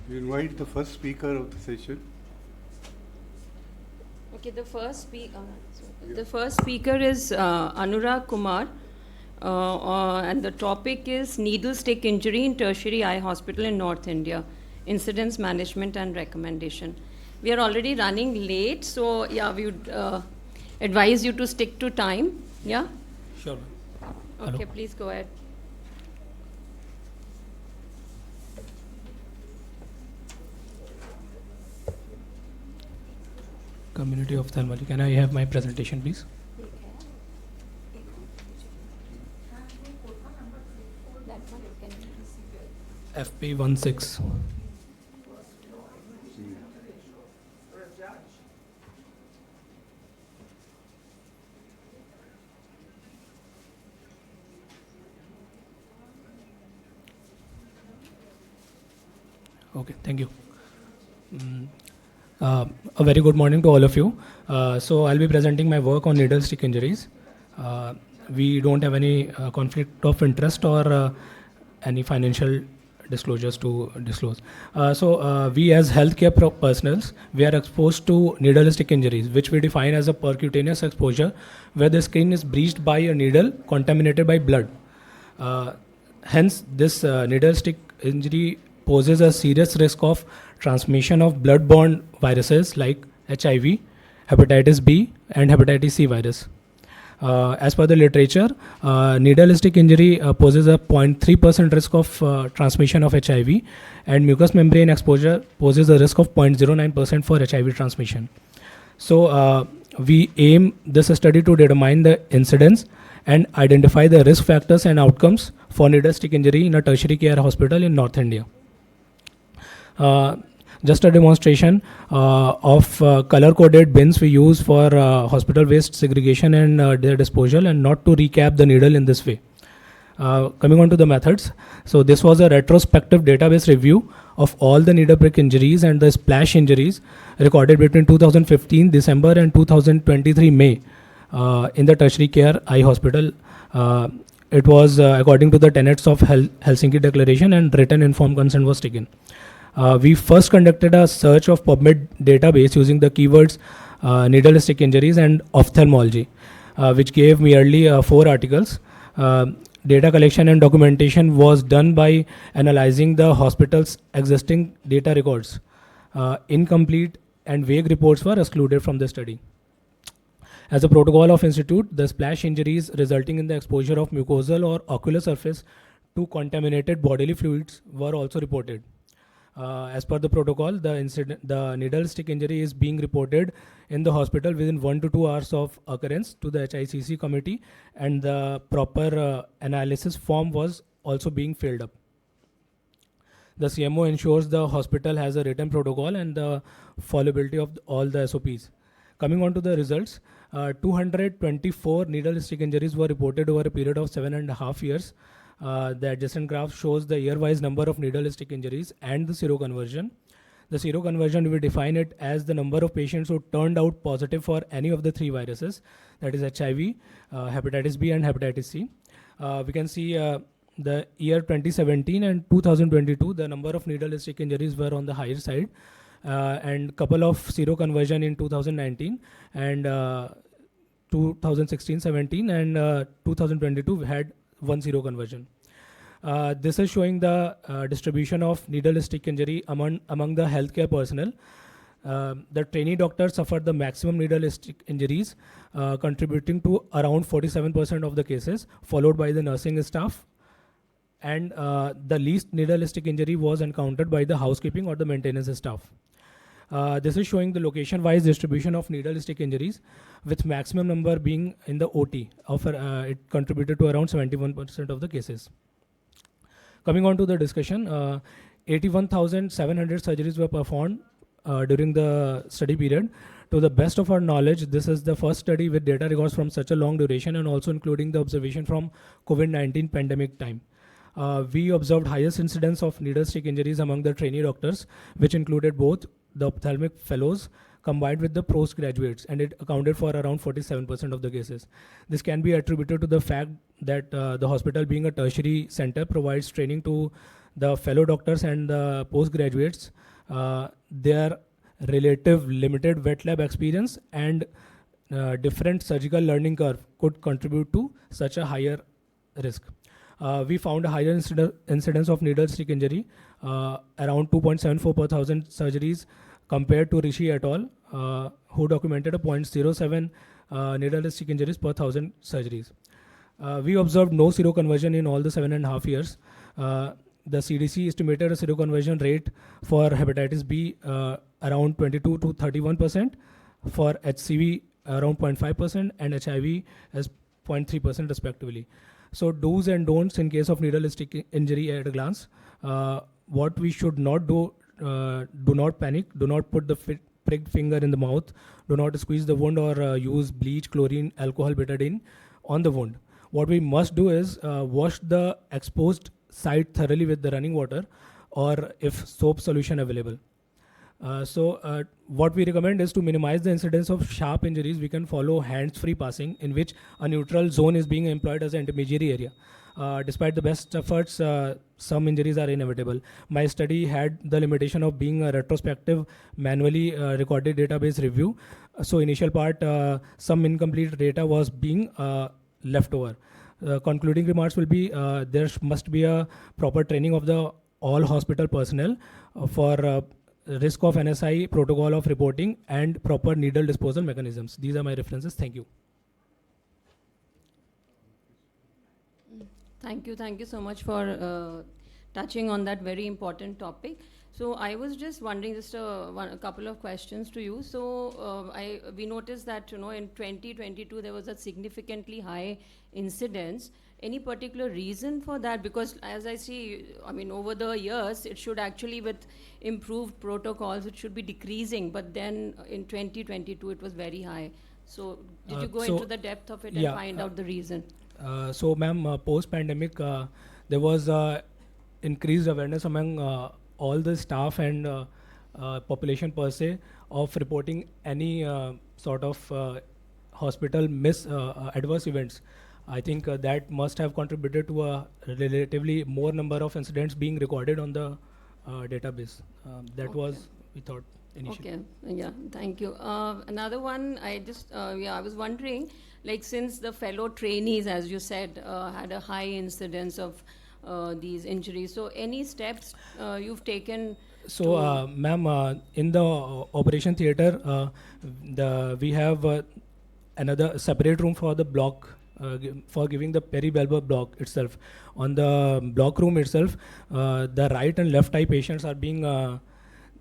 We invite the first speaker of the session. Okay, the first speaker is Anurag Kumar, and the topic is needle stick injury in tertiary eye hospital in North India, incidence management and recommendation. We are already running late, so yeah, we would advise you to stick to time. Yeah. Sure. Okay, Hello. please go ahead. Community of Ophthalmology. Can I have my presentation, please? FP16. Okay, thank you. A very good morning to all of you. So I'll be presenting my work on needle stick injuries. We don't have any conflict of interest or any financial disclosures to disclose. We as healthcare personnel, we are exposed to needle stick injuries, which we define as a percutaneous exposure where the skin is breached by a needle contaminated by blood. Hence, this needle stick injury poses a serious risk of transmission of blood-borne viruses like HIV, hepatitis B, and hepatitis C virus. As per the literature, needle stick injury poses a 0.3% risk of transmission of HIV, and mucous membrane exposure poses a risk of 0.09% for HIV transmission. So we aim this study to determine the incidence and identify the risk factors and outcomes for needle stick injury in a tertiary care hospital in North India. Just a demonstration of color-coded bins we use for hospital waste segregation and their disposal, and not to recap the needle in this way. Coming on to the methods. So this was a retrospective database review of all the needle prick injuries and the splash injuries recorded between 2015 December and 2023 May in the tertiary care eye hospital. It was according to the tenets of Helsinki Declaration, and written informed consent was taken. We first conducted a search of PubMed database using the keywords needle stick injuries and ophthalmology, which gave merely 4 articles. Data collection and documentation was done by analyzing the hospital's existing data records. Incomplete and vague reports were excluded from the study. As a protocol of institute, the splash injuries resulting in the exposure of mucosal or ocular surface to contaminated bodily fluids were also reported. As per the protocol, the needle stick injury is being reported in the hospital within 1 to 2 hours of occurrence to the HICC committee, and the proper analysis form was also being filled up. The CMO ensures the hospital has a written protocol and the followability of all the SOPs. Coming on to the results, 224 needle stick injuries were reported over a period of 7.5 years. The adjacent graph shows the year-wise number of needle stick injuries and the seroconversion. The seroconversion, we define it as the number of patients who turned out positive for any of the 3 viruses, that is HIV, hepatitis B, and hepatitis C. We can see the year 2017 and 2022, the number of needle stick injuries were on the higher side, and couple of seroconversion in 2019 and 2016-17, and 2022 we had 1 seroconversion. This is showing the distribution of needle stick injury among the healthcare personnel. The trainee doctors suffered the maximum needle stick injuries, contributing to around 47% of the cases, followed by the nursing staff. And the least needle stick injury was encountered by the housekeeping or the maintenance staff. This is showing the location-wise distribution of needle stick injuries, with maximum number being in the OT. It contributed to around 71% of the cases. Coming on to the discussion, 81,700 surgeries were performed during the study period. To the best of our knowledge, this is the first study with data records from such a long duration, and also including the observation from COVID-19 pandemic time. We observed highest incidence of needle stick injuries among the trainee doctors, which included both the ophthalmic fellows combined with the postgraduates, and it accounted for around 47% of the cases. This can be attributed to the fact that the hospital, being a tertiary center, provides training to the fellow doctors and the postgraduates, their relative limited wet lab experience and different surgical learning curve could contribute to such a higher risk. We found a higher incidence of needle stick injury, around 2.74 per 1,000 surgeries, compared to Rishi et al., who documented a 0.07 needle stick injuries per 1,000 surgeries. We observed no seroconversion in all the 7.5 years. The CDC estimated a seroconversion rate for hepatitis B around 22 to 31%, for HCV around 0.5%, and HIV as 0.3% respectively. So do's and don'ts in case of needle stick injury at a glance. What we should not do: do not panic, do not put the pricked finger in the mouth, do not squeeze the wound or use bleach, chlorine, alcohol, betadine on the wound. What we must do is wash the exposed site thoroughly with the running water, or if soap solution available. What we recommend is to minimize the incidence of sharp injuries. We can follow hands-free passing, in which a neutral zone is being employed as an intermediary area. Despite the best efforts, some injuries are inevitable. My study had the limitation of being a retrospective, manually recorded database review. So initial part, some incomplete data was being left over. Concluding remarks will be, there must be a proper training of the all hospital personnel for risk of NSI, protocol of reporting, and proper needle disposal mechanisms. These are my references. Thank you. Thank you so much for touching on that very important topic. So I was just wondering, just a couple of questions to you. So we noticed that in 2022 there was a significantly high incidence. Any particular reason for that? Because as I see, over the years, it should actually, with improved protocols, it should be decreasing. But then in 2022 it was very high. So did you go into the depth of it and find out the reason? So ma'am, post-pandemic, there was increased awareness among all the staff and population per se of reporting any sort of hospital adverse events. I think that must have contributed to a relatively more number of incidents being recorded on the database. That was, we thought, initially. Okay, yeah, thank you. Another one, I was wondering, since the fellow trainees, as you said, had a high incidence of these injuries, so any steps you've taken? So, ma'am, in the operation theatre, we have another separate room for the block, for giving the perivalvular block itself. On the block room itself, the right and left eye patients are being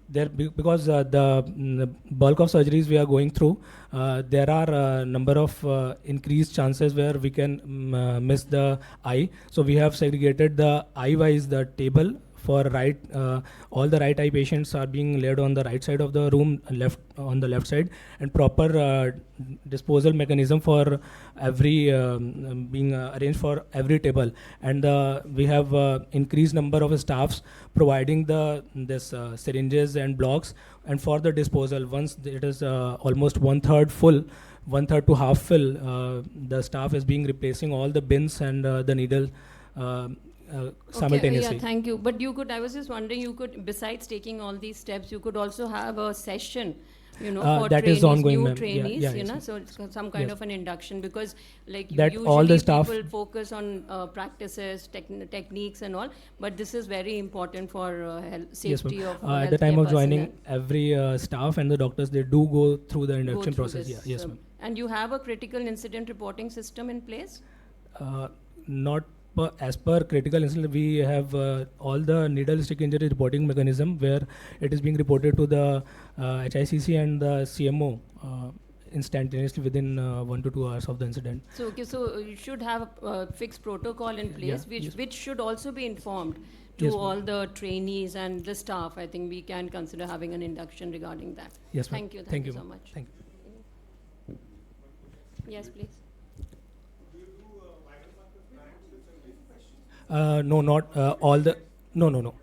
there because the bulk of surgeries we are going through, there are a number of increased chances where we can miss the eye. So we have segregated the eye-wise the table for right. All the right eye patients are being laid on the right side of the room, left on the left side, and proper disposal mechanism for every being arranged for every table. And we have increased number of staffs providing this syringes and blocks, and for the disposal, once it is almost 1/3 full, 1/3 to half fill, the staff is being replacing all the bins and the needle simultaneously. Okay, yeah, thank you. But I was just wondering, you could, besides taking all these steps, you could also have a session, for that trainees, is ongoing, new ma'am. trainees, Yes. So it's some kind of an induction, because that usually all the staff people focus on practices, techniques and all, but this is very important for safety of at the time of joining, personnel. every staff and the doctors, they do go through the induction Go through process. this, Yes, ma'am. And you have a critical incident reporting system in place? Not as per critical incident, we have all the needle stick injury reporting mechanism where it is being reported to the HICC and the CMO instantaneously within 1 to 2 hours of the incident. So you should have a fixed protocol in place, which should also be informed to all the trainees and the staff. I think we can consider having an induction regarding that. Yes, ma'am. Thank you so much. Thank you. Yes, please. No, not all the. No.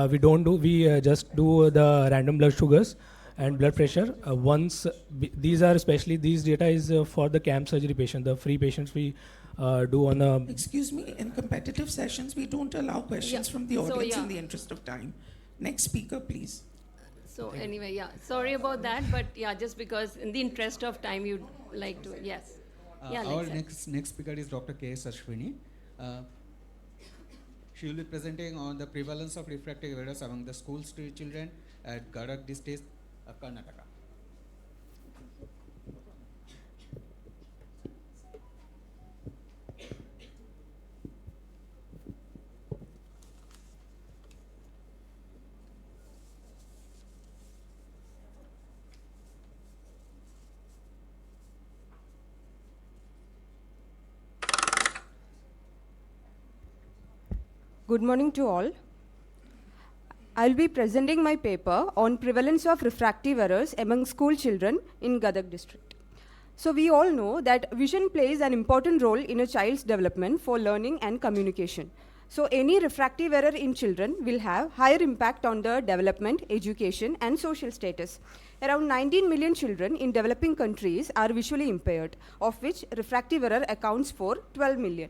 We don't do. We just do the random blood sugars and blood pressure. These data is for the camp surgery patient. The free patients we do on a. Excuse me, in competitive sessions, we don't allow questions Yeah. from the So, audience yeah. in the interest of time. Next speaker, please. So anyway, yeah, sorry about that, but yeah, just because in the interest of time, you'd like to, yes. Yeah, Our next. next speaker is Dr. K. Ashwini. She will be presenting on the prevalence of refractive errors among the school street children at Gadak district, Karnataka. Good morning to all. I'll be presenting my paper on prevalence of refractive errors among school children in Gadak district. So we all know that vision plays an important role in a child's development for learning and communication. So any refractive error in children will have higher impact on their development, education and social status. Around 19 million children in developing countries are visually impaired, of which refractive error accounts for 12 million.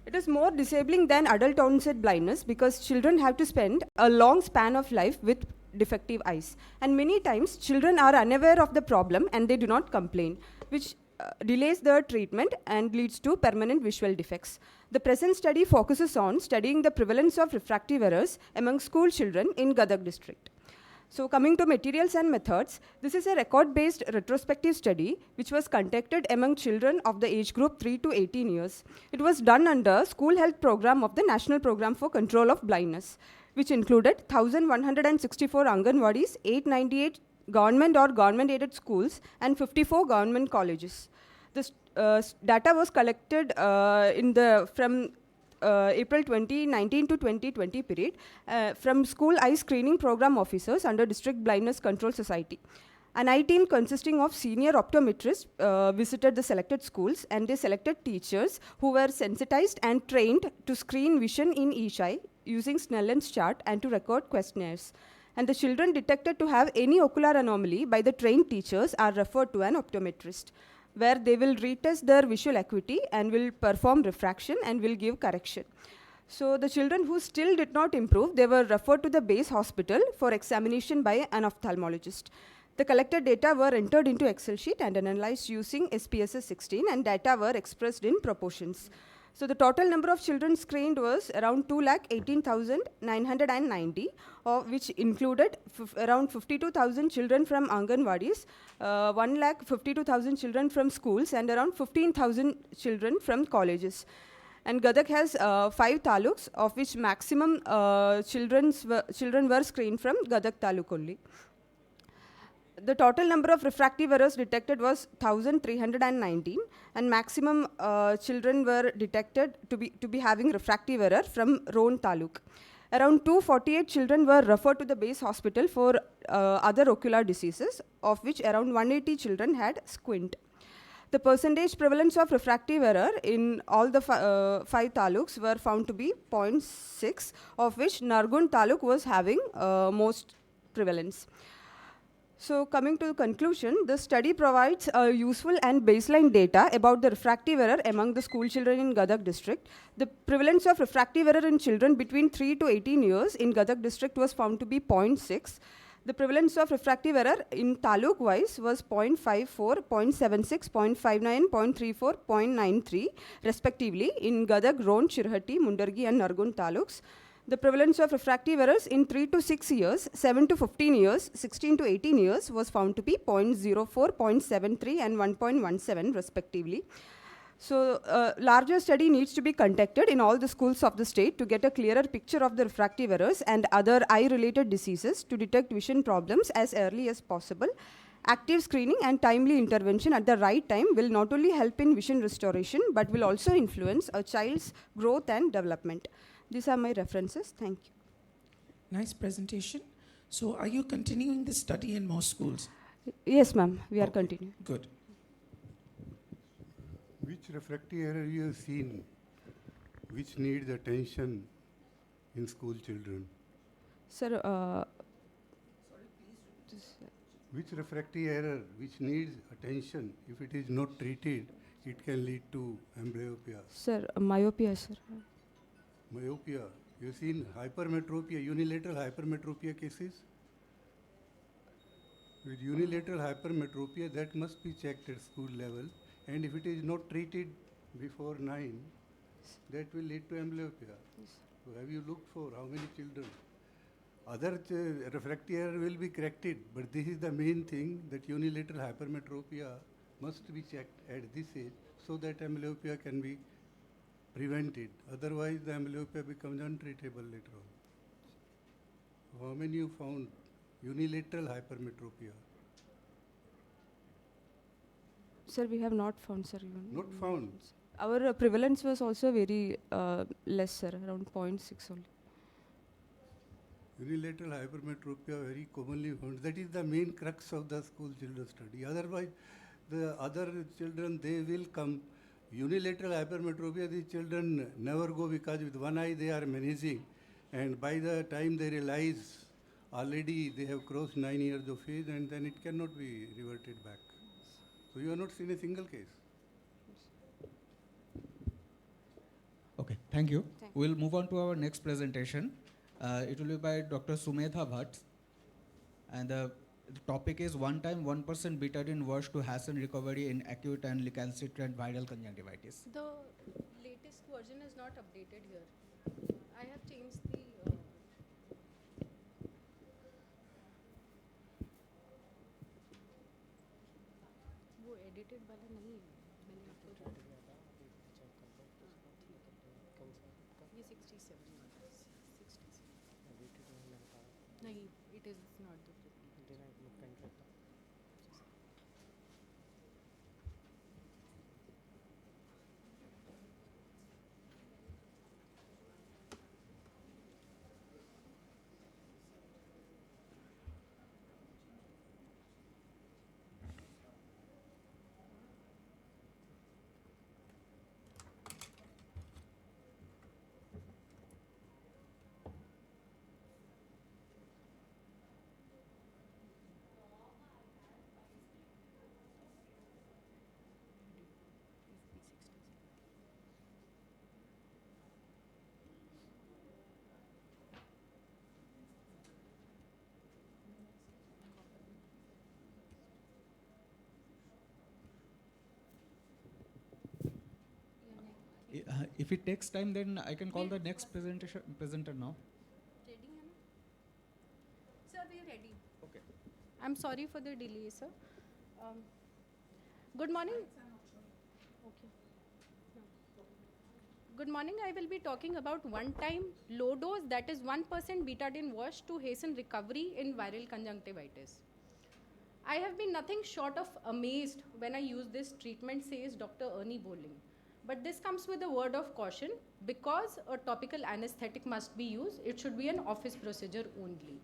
It is more disabling than adult onset blindness because children have to spend a long span of life with defective eyes. And many times, children are unaware of the problem and they do not complain, which delays their treatment and leads to permanent visual defects. The present study focuses on studying the prevalence of refractive errors among school children in Gadak district. So coming to materials and methods, this is a record-based retrospective study which was conducted among children of the age group 3 to 18 years. It was done under School Health Program of the National Program for Control of Blindness, which included 1,164 Anganwadis, 898 government or government-aided schools, and 54 government colleges. This data was collected from April 2019 to 2020 period from school eye screening program officers under District Blindness Control Society. An eye team consisting of senior optometrists visited the selected schools and they selected teachers who were sensitized and trained to screen vision in each eye using Snellen's chart and to record questionnaires. And the children detected to have any ocular anomaly by the trained teachers are referred to an optometrist, where they will retest their visual acuity and will perform refraction and will give correction. So the children who still did not improve, they were referred to the base hospital for examination by an ophthalmologist. The collected data were entered into Excel sheet and analyzed using SPSS 16 and data were expressed in proportions. So the total number of children screened was around 218,990, which included around 52,000 children from Anganwadis, 152,000 children from schools, and around 15,000 children from colleges. And Gadak has 5 taluks, of which maximum children were screened from Gadak taluk only. The total number of refractive errors detected was 1,319, and maximum children were detected to be having refractive error from Roan Taluk. Around 248 children were referred to the base hospital for other ocular diseases, of which around 180 children had squint. The percentage prevalence of refractive error in all the 5 taluks were found to be 0.6, of which Nargun Taluk was having most prevalence. So coming to the conclusion, the study provides useful and baseline data about the refractive error among the school children in Gadak district. The prevalence of refractive error in children between 3 to 18 years in Gadak district was found to be 0.6. The prevalence of refractive error in taluk wise was 0.54, 0.76, 0.59, 0.34, 0.93 respectively in Gadak, Roan, Chirhatti, Mundargi and Nargun taluks. The prevalence of refractive errors in 3 to 6 years, 7 to 15 years, 16 to 18 years was found to be 0.04, 0.73 and 1.17 respectively. So larger study needs to be conducted in all the schools of the state to get a clearer picture of the refractive errors and other eye-related diseases to detect vision problems as early as possible. Active screening and timely intervention at the right time will not only help in vision restoration but will also influence a child's growth and development. These are my references. Thank you. Nice presentation. So are you continuing this study in more schools? Yes, ma'am. We are continuing. Good. Which refractive error you have seen which needs attention in school children? Sir, Which refractive error which needs attention if it is not treated it can lead to amblyopia. Sir, myopia, sir. Myopia. You've seen hypermetropia, unilateral hypermetropia cases? With unilateral hypermetropia, that must be checked at school level. And if it is not treated before 9, that will lead to amblyopia. So have you looked for how many children? Other refractive error will be corrected, but this is the main thing, that unilateral hypermetropia must be checked at this age so that amblyopia can be prevented. Otherwise, the amblyopia becomes untreatable later on. How many you found unilateral hypermetropia? Sir, we have not found, sir. Even. Not found. Our prevalence was also very less, sir, around 0.6 only. Unilateral hypermetropia very commonly found. That is the main crux of the school children study. Otherwise, the other children, they will come. Unilateral hypermetropia, the children never go because with one eye they are managing. And by the time they realize, already they have crossed 9 years of age, and then it cannot be reverted back. So you have not seen a single case. Okay, thank you. We'll move on to our next presentation. It will be by Dr. Sumedha Bhatt. And the topic is one-time 1% betadine wash to hasten recovery in acute and recalcitrant viral conjunctivitis. The latest version is not updated here. I have changed the. वो edited वाला नहीं है मैंने आपको ये 67 नहीं it is not the If it takes time, then I can call the next presenter now. ready है ना? Sir, we are ready. Okay. I'm sorry for the delay, sir. Good morning. Okay. No. Good morning. I will be talking about one-time low dose, that is 1% betadine wash to hasten recovery in viral conjunctivitis. I have been nothing short of amazed when I use this treatment, says Dr. Ernie Bowling. But this comes with a word of caution. Because a topical anesthetic must be used, it should be an office procedure only.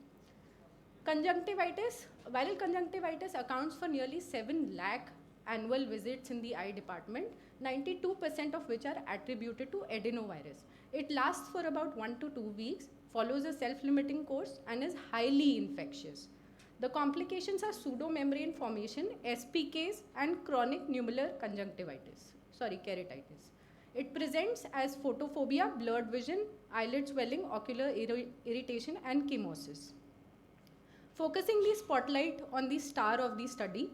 Conjunctivitis, viral conjunctivitis accounts for nearly 7 lakh annual visits in the eye department, 92% of which are attributed to adenovirus. It lasts for about 1 to 2 weeks, follows a self-limiting course, and is highly infectious. The complications are pseudomembrane formation, SPKs, and chronic nummular keratitis. It presents as photophobia, blurred vision, eyelid swelling, ocular irritation, and chemosis. Focusing the spotlight on the star of the study,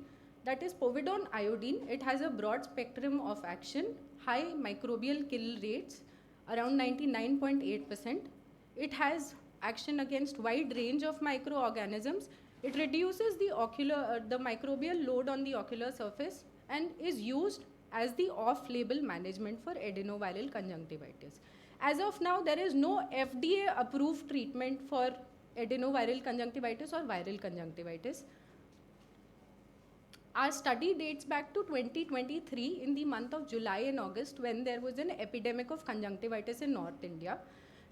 that is povidone iodine, it has a broad spectrum of action, high microbial kill rates, around 99.8%. It has action against wide range of microorganisms. It reduces the microbial load on the ocular surface and is used as the off-label management for adenoviral conjunctivitis. As of now, there is no FDA-approved treatment for adenoviral conjunctivitis or viral conjunctivitis. Our study dates back to 2023 in the month of July and August, when there was an epidemic of conjunctivitis in North India.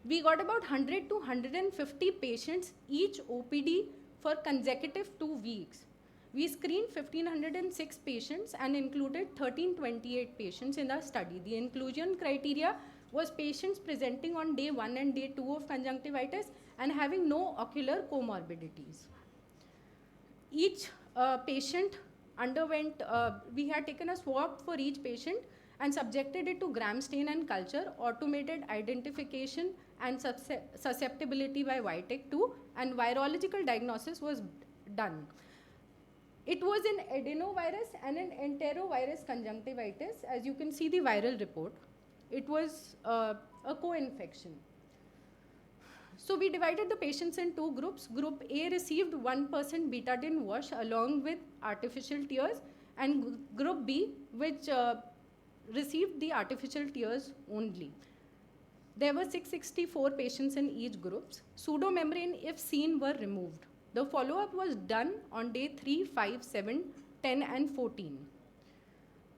We got about 100 to 150 patients each OPD for consecutive 2 weeks. We screened 1,506 patients and included 1,328 patients in our study. The inclusion criteria was patients presenting on day 1 and day 2 of conjunctivitis and having no ocular comorbidities. Each patient underwent, we had taken a swab for each patient and subjected it to gram stain and culture, automated identification and susceptibility by Vitek2, and virological diagnosis was done. It was an adenovirus and an enterovirus conjunctivitis. As you can see the viral report, it was a co-infection. So we divided the patients in two groups. Group A received 1% betadine wash along with artificial tears, and group B, which received the artificial tears only. There were 664 patients in each group. Pseudomembrane, if seen, were removed. The follow-up was done on day 3, 5, 7, 10, and 14.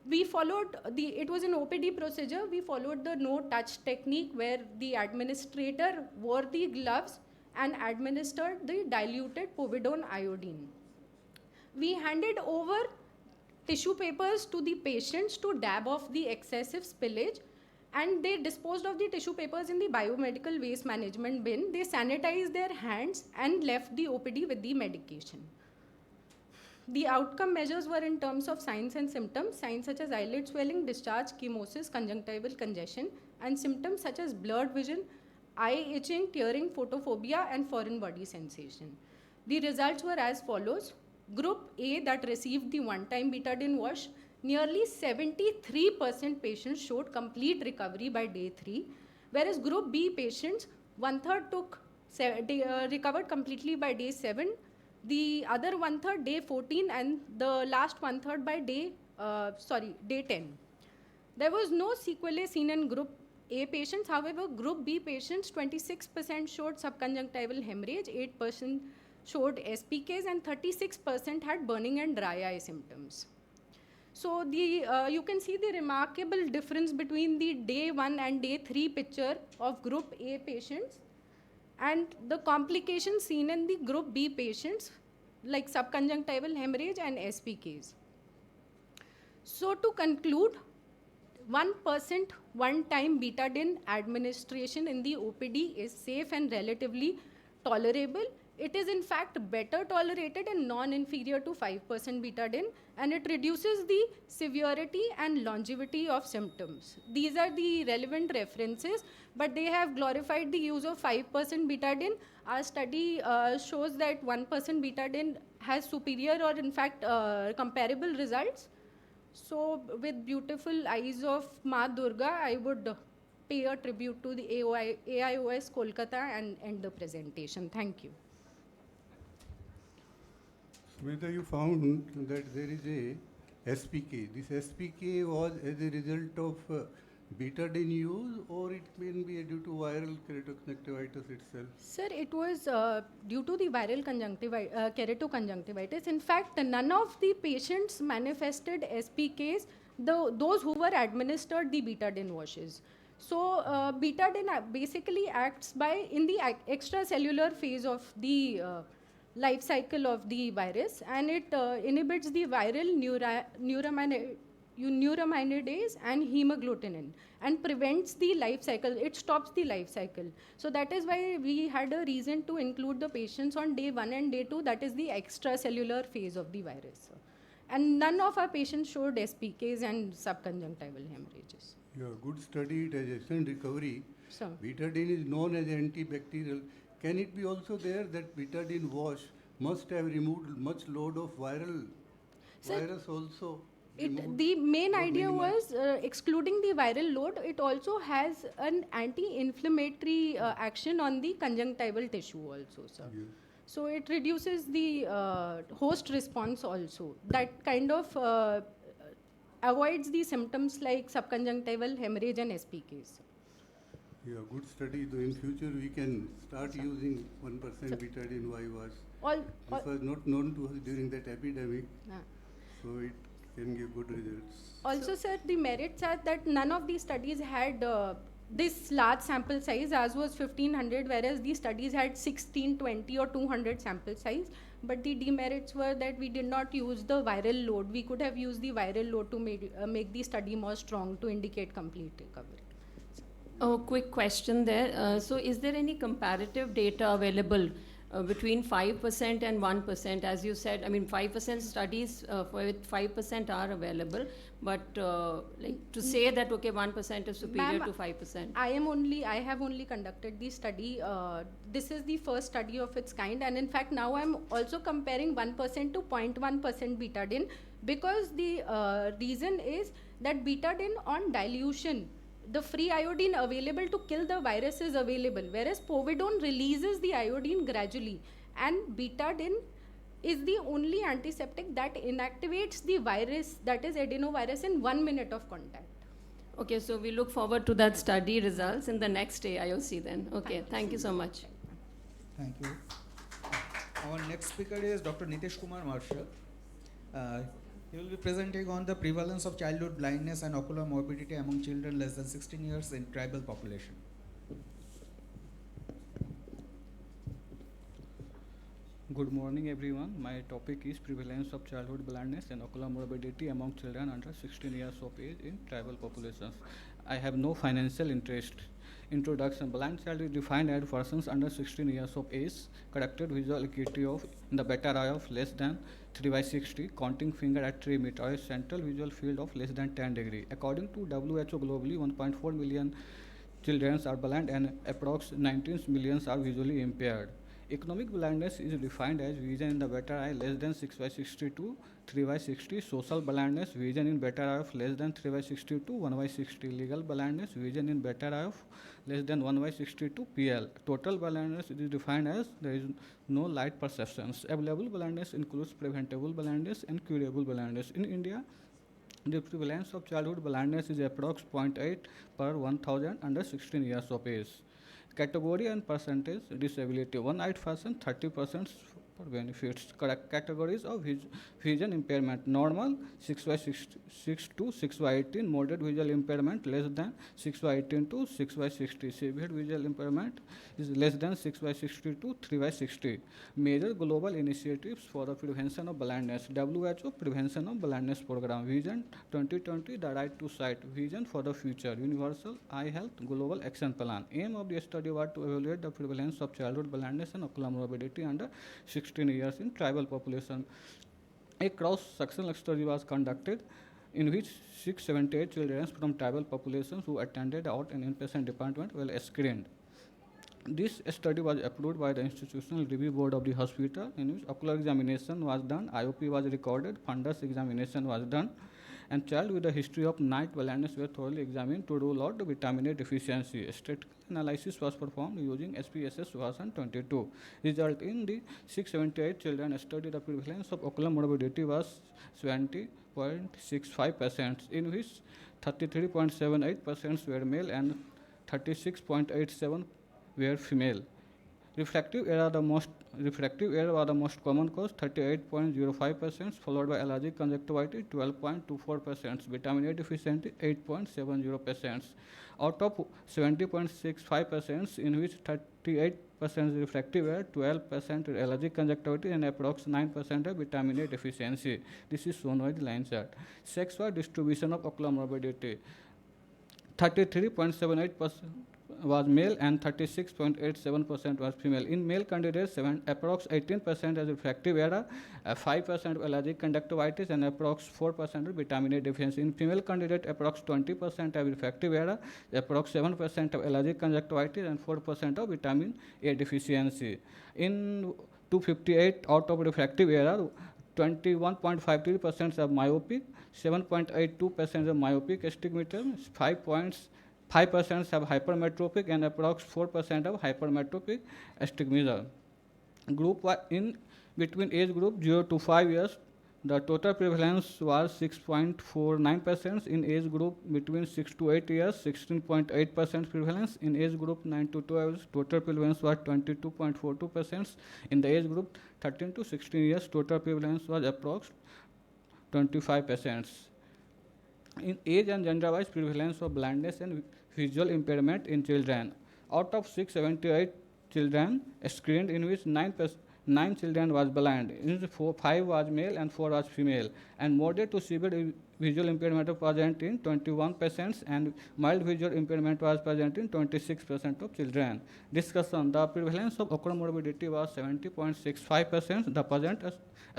We followed it was an OPD procedure. We followed the no-touch technique where the administrator wore the gloves and administered the diluted povidone iodine. We handed over tissue papers to the patients to dab off the excessive spillage, and they disposed of the tissue papers in the biomedical waste management bin. They sanitized their hands and left the OPD with the medication. The outcome measures were in terms of signs and symptoms, signs such as eyelid swelling, discharge, chemosis, conjunctival congestion, and symptoms such as blurred vision, eye itching, tearing, photophobia, and foreign body sensation. The results were as follows. Group A, that received the one-time betadine wash, nearly 73% patients showed complete recovery by day 3, whereas Group B patients, 1/3 recovered completely by day 7, the other 1/3 day 14, and the last 1/3 by day 10. There was no sequelae seen in Group A patients. However, Group B patients, 26% showed subconjunctival hemorrhage, 8% showed SPKs, and 36% had burning and dry eye symptoms. So you can see the remarkable difference between the day 1 and day 3 picture of Group A patients and the complications seen in the Group B patients, like subconjunctival hemorrhage and SPKs. So to conclude, 1% one-time betadine administration in the OPD is safe and relatively tolerable. It is in fact better tolerated and non-inferior to 5% betadine, and it reduces the severity and longevity of symptoms. These are the relevant references, but they have glorified the use of 5% betadine. Our study shows that 1% betadine has superior or in fact comparable results. So with beautiful eyes of Ma Durga, I would pay a tribute to the AIOS Kolkata and end the presentation. Thank you. Whether you found that there is a SPK. This SPK was as a result of betadine use, or it may be due to viral keratoconjunctivitis itself? Sir, it was due to the viral keratoconjunctivitis. In fact, none of the patients manifested SPKs, those who were administered the betadine washes. So betadine basically acts in the extracellular phase of the life cycle of the virus, and it inhibits the viral neuraminidase and hemagglutinin and prevents the life cycle. It stops the life cycle. So that is why we had a reason to include the patients on day 1 and day 2, that is the extracellular phase of the virus. And none of our patients showed SPKs and subconjunctival hemorrhages. Yeah, good study, it has excellent recovery. So, Betadine is known as antibacterial. Can it be also there that betadine wash must have removed much load of virus also? The main idea was excluding the viral load. It also has an anti-inflammatory action on the conjunctival tissue also, sir. Yes. So it reduces the host response also. That kind of avoids the symptoms like subconjunctival hemorrhage and SPKs. Yeah, good study. Though in future we can start using 1% betadine wash. This was not known to us during that epidemic, so it can give good results. Also, sir, the merits are that none of these studies had this large sample size, as was 1500, whereas these studies had 16, 20 or 200 sample size. But the demerits were that we did not use the viral load. We could have used the viral load to make the study more strong to indicate complete recovery. Oh, quick question there. So is there any comparative data available between 5% and 1%. As you said, I mean, 5% studies for 5% are available, but like to say that, okay, 1% is superior Ma'am, to 5%. I have only conducted the study. This is the first study of its kind, and in fact, now I'm also comparing 1% to 0.1% betadine, because the reason is that betadine on dilution, the free iodine available to kill the virus is available, whereas povidone releases the iodine gradually, and betadine is the only antiseptic that inactivates the virus, that is adenovirus, in 1 minute of contact. Okay, so we look forward to that study results in the next AIOC then. Okay, thank you so much. Thank you. Our next speaker is Dr. Nitesh Kumar Marshall. He will be presenting on the prevalence of childhood blindness and ocular morbidity among children less than 16 years in tribal population. Good morning, everyone. My topic is prevalence of childhood blindness and ocular morbidity among children under 16 years of age in tribal populations. I have no financial interest. Introduction. Blind child is defined as persons under 16 years of age, corrected visual acuity of in the better eye of less than 3/60, counting finger at 3 meters, or central visual field of less than 10 degree. According to WHO globally, 1.4 million children are blind and approx 19 million are visually impaired. Economic blindness is defined as vision in the better eye less than 6/60 to 3/60. Social blindness, vision in better eye of less than 3/60 to 1/60. Legal blindness, vision in better eye of less than 1/60 to PL. Total blindness is defined as there is no light perceptions. Available blindness includes preventable blindness and curable blindness. In India, the prevalence of childhood blindness is approx 0.8 per 1,000 under 16 years of age. Category and percentage disability. One-eyed person, 30% for benefits. Correct categories of vision impairment. Normal, 6/6 to 6/18. Moderate visual impairment, less than 6/18 to 6/60. Severe visual impairment is less than 6/60 to 3/60. Major global initiatives for the prevention of blindness. WHO Prevention of Blindness Program. Vision 2020, the right to sight. Vision for the future. Universal Eye Health Global Action Plan. Aim of the study was to evaluate the prevalence of childhood blindness and ocular morbidity under 16 years in tribal population. A cross-sectional study was conducted in which 678 children from tribal populations who attended out an inpatient department were screened. This study was approved by the Institutional Review Board of the hospital, in which ocular examination was done, IOP was recorded, fundus examination was done, and child with a history of night blindness were thoroughly examined to rule out vitamin A deficiency. Statistical analysis was performed using SPSS version 22. Result in the 678 children studied, the prevalence of ocular morbidity was 70.65%, in which 33.78% were male and 36.87% were female. Refractive error was the most common cause, 38.05%, followed by allergic conjunctivitis, 12.24%, vitamin A deficiency, 8.70%. Out of 70.65%, in which 38% refractive error, 12% allergic conjunctivitis, and approx 9% of vitamin A deficiency. This is shown by the line chart. Sex-wise distribution of ocular morbidity. 33.78% was male and 36.87% was female. In male candidates, approx 18% as refractive error, 5% allergic conjunctivitis, and approx 4% of vitamin A deficiency. In female candidate, approx 20% of refractive error, approx 7% of allergic conjunctivitis, and 4% of vitamin A deficiency. In 258 out of refractive error, 21.53% of myopic, 7.82% of myopic astigmatism, 5% have hypermetropic, and approx 4% of hypermetropic astigmatism. Group in between age group 0 to 5 years, the total prevalence was 6.49%. In age group between 6 to 8 years, 16.8% prevalence. In age group 9 to 12 years, total prevalence was 22.42%. In the age group 13 to 16 years, total prevalence was approx 25%. In age and gender-wise prevalence of blindness and visual impairment in children. Out of 678 children screened, in which 9 children was blind, in which 5 was male and 4 was female. And moderate to severe visual impairment was present in 21 patients and mild visual impairment was present in 26% of children. Discussion: the prevalence of ocular morbidity was 70.65%. The present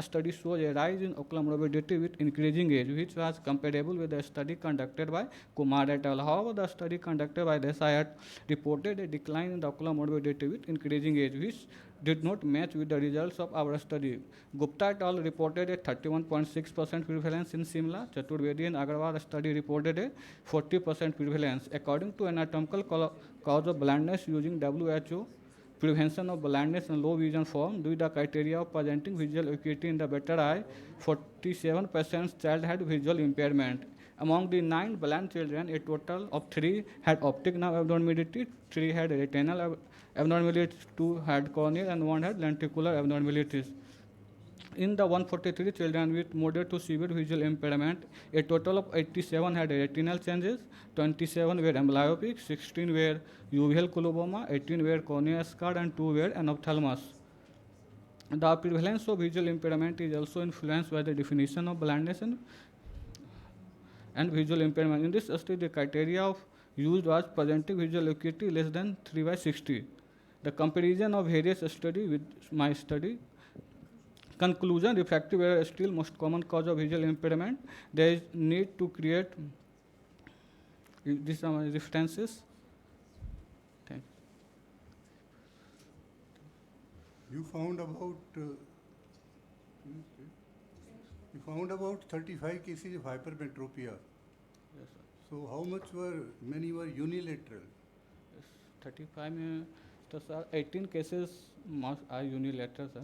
study shows a rise in ocular morbidity with increasing age, which was comparable with the study conducted by Kumar et al. However, the study conducted by Desai et reported a decline in the ocular morbidity with increasing age, which did not match with the results of our study. Gupta et al. Reported a 31.6% prevalence in Simla. Chaturvedi and Agarwal study reported a 40% prevalence. According to anatomical cause of blindness using WHO prevention of blindness and low vision form, due to the criteria of presenting visual acuity in the better eye, 47% child had visual impairment. Among the 9 blind children, a total of 3 had optic nerve abnormality, 3 had retinal abnormalities, 2 had corneal, and 1 had lenticular abnormalities. In the 143 children with moderate to severe visual impairment, a total of 87 had retinal changes, 27 were amblyopic, 16 were uveal coloboma, 18 were cornea scarred, and 2 were anophthalmos. The prevalence of visual impairment is also influenced by the definition of blindness and visual impairment. In this study, the criteria of used was presenting visual acuity less than 3/60. The comparison of various studies with my study. Conclusion: refractive error is still most common cause of visual impairment. There is need to create these references. Thank You found about 35 cases of hypermetropia. Yes, sir. So many were unilateral? Yes, 35 so sir, 18 cases are unilateral, sir.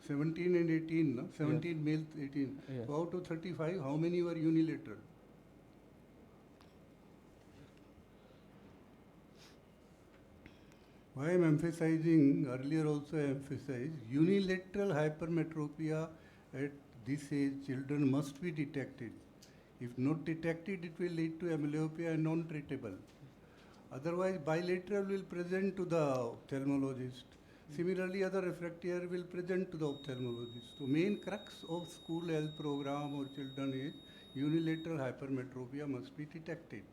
17 and 18, no? 17 male, 18. Yes. So out of 35, how many were unilateral? Why I am emphasizing, earlier also I emphasized, unilateral hypermetropia at this age, children must be detected. If not detected, it will lead to amblyopia and non-treatable. Otherwise, bilateral will present to the ophthalmologist. Similarly, other refractive error will present to the ophthalmologist. So, main crux of school health program or children is unilateral hypermetropia must be detected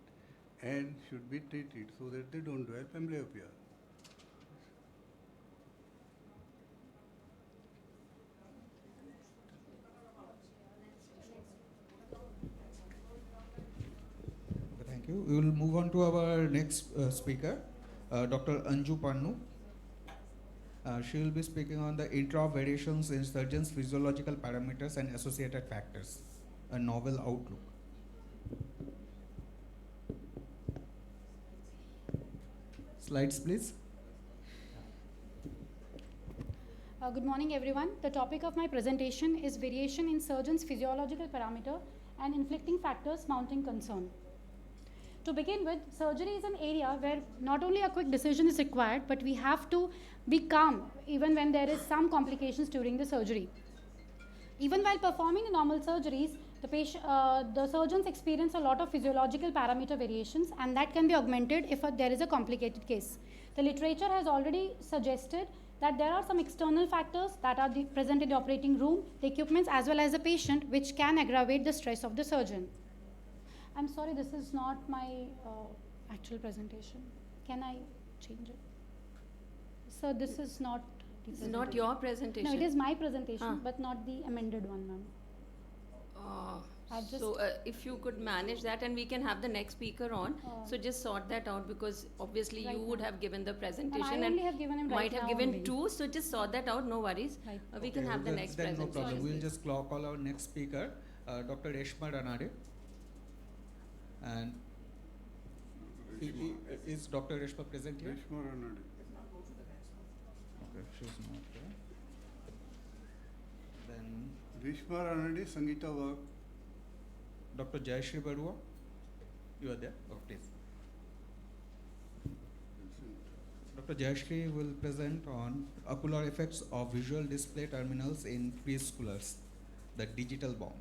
and should be treated so that they don't develop amblyopia. Thank you. We will move on to our next speaker, Dr. Anju Pannu. She will be speaking on the intra-variations in surgeon's physiological parameters and associated factors, a novel outlook. Slides, please. Good morning, everyone. The topic of my presentation is variation in surgeon's physiological parameter and inflicting factors mounting concern. To begin with, surgery is an area where not only a quick decision is required, but we have to be calm even when there is some complications during the surgery. Even while performing normal surgeries, the surgeons experience a lot of physiological parameter variations, and that can be augmented if there is a complicated case. The literature has already suggested that there are some external factors that are present in the operating room, the equipments, as well as the patient, which can aggravate the stress of the surgeon. I'm sorry, this is not my actual presentation. Can I change it? So this is not the This is not your presentation. No, it is my presentation, but not the amended one, ma'am. So if you could manage that, and we can have the next speaker on. So just sort that out, because obviously Right you would now. have given the And presentation I only have given him right might have now given only. 2. So just sort that out. No worries. Right. We can have the next then presentation. No problem. We'll just call our next speaker, Dr. Reshma Ranade. And is Dr. Reshma present here? Reshma Ranade. Okay, she's not there. Then Reshma Ranade, Sangeeta Wagh. Dr. Jayashree Barua, you are there? Oh, please. Dr. Jayashree will present on ocular effects of visual display terminals in preschoolers, the digital bomb.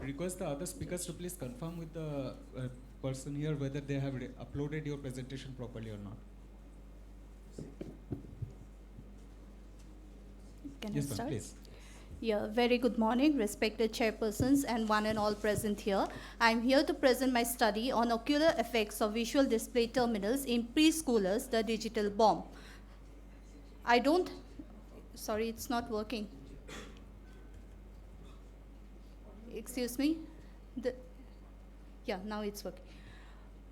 Request the other speakers to please confirm with the person here whether they have uploaded your presentation properly or not. Can Yes, I ma'am, start? please. Yeah, very good morning, respected chairpersons and one and all present here. I'm here to present my study on ocular effects of visual display terminals in preschoolers, the digital bomb. Sorry, it's not working. Excuse me? Yeah, now it's working.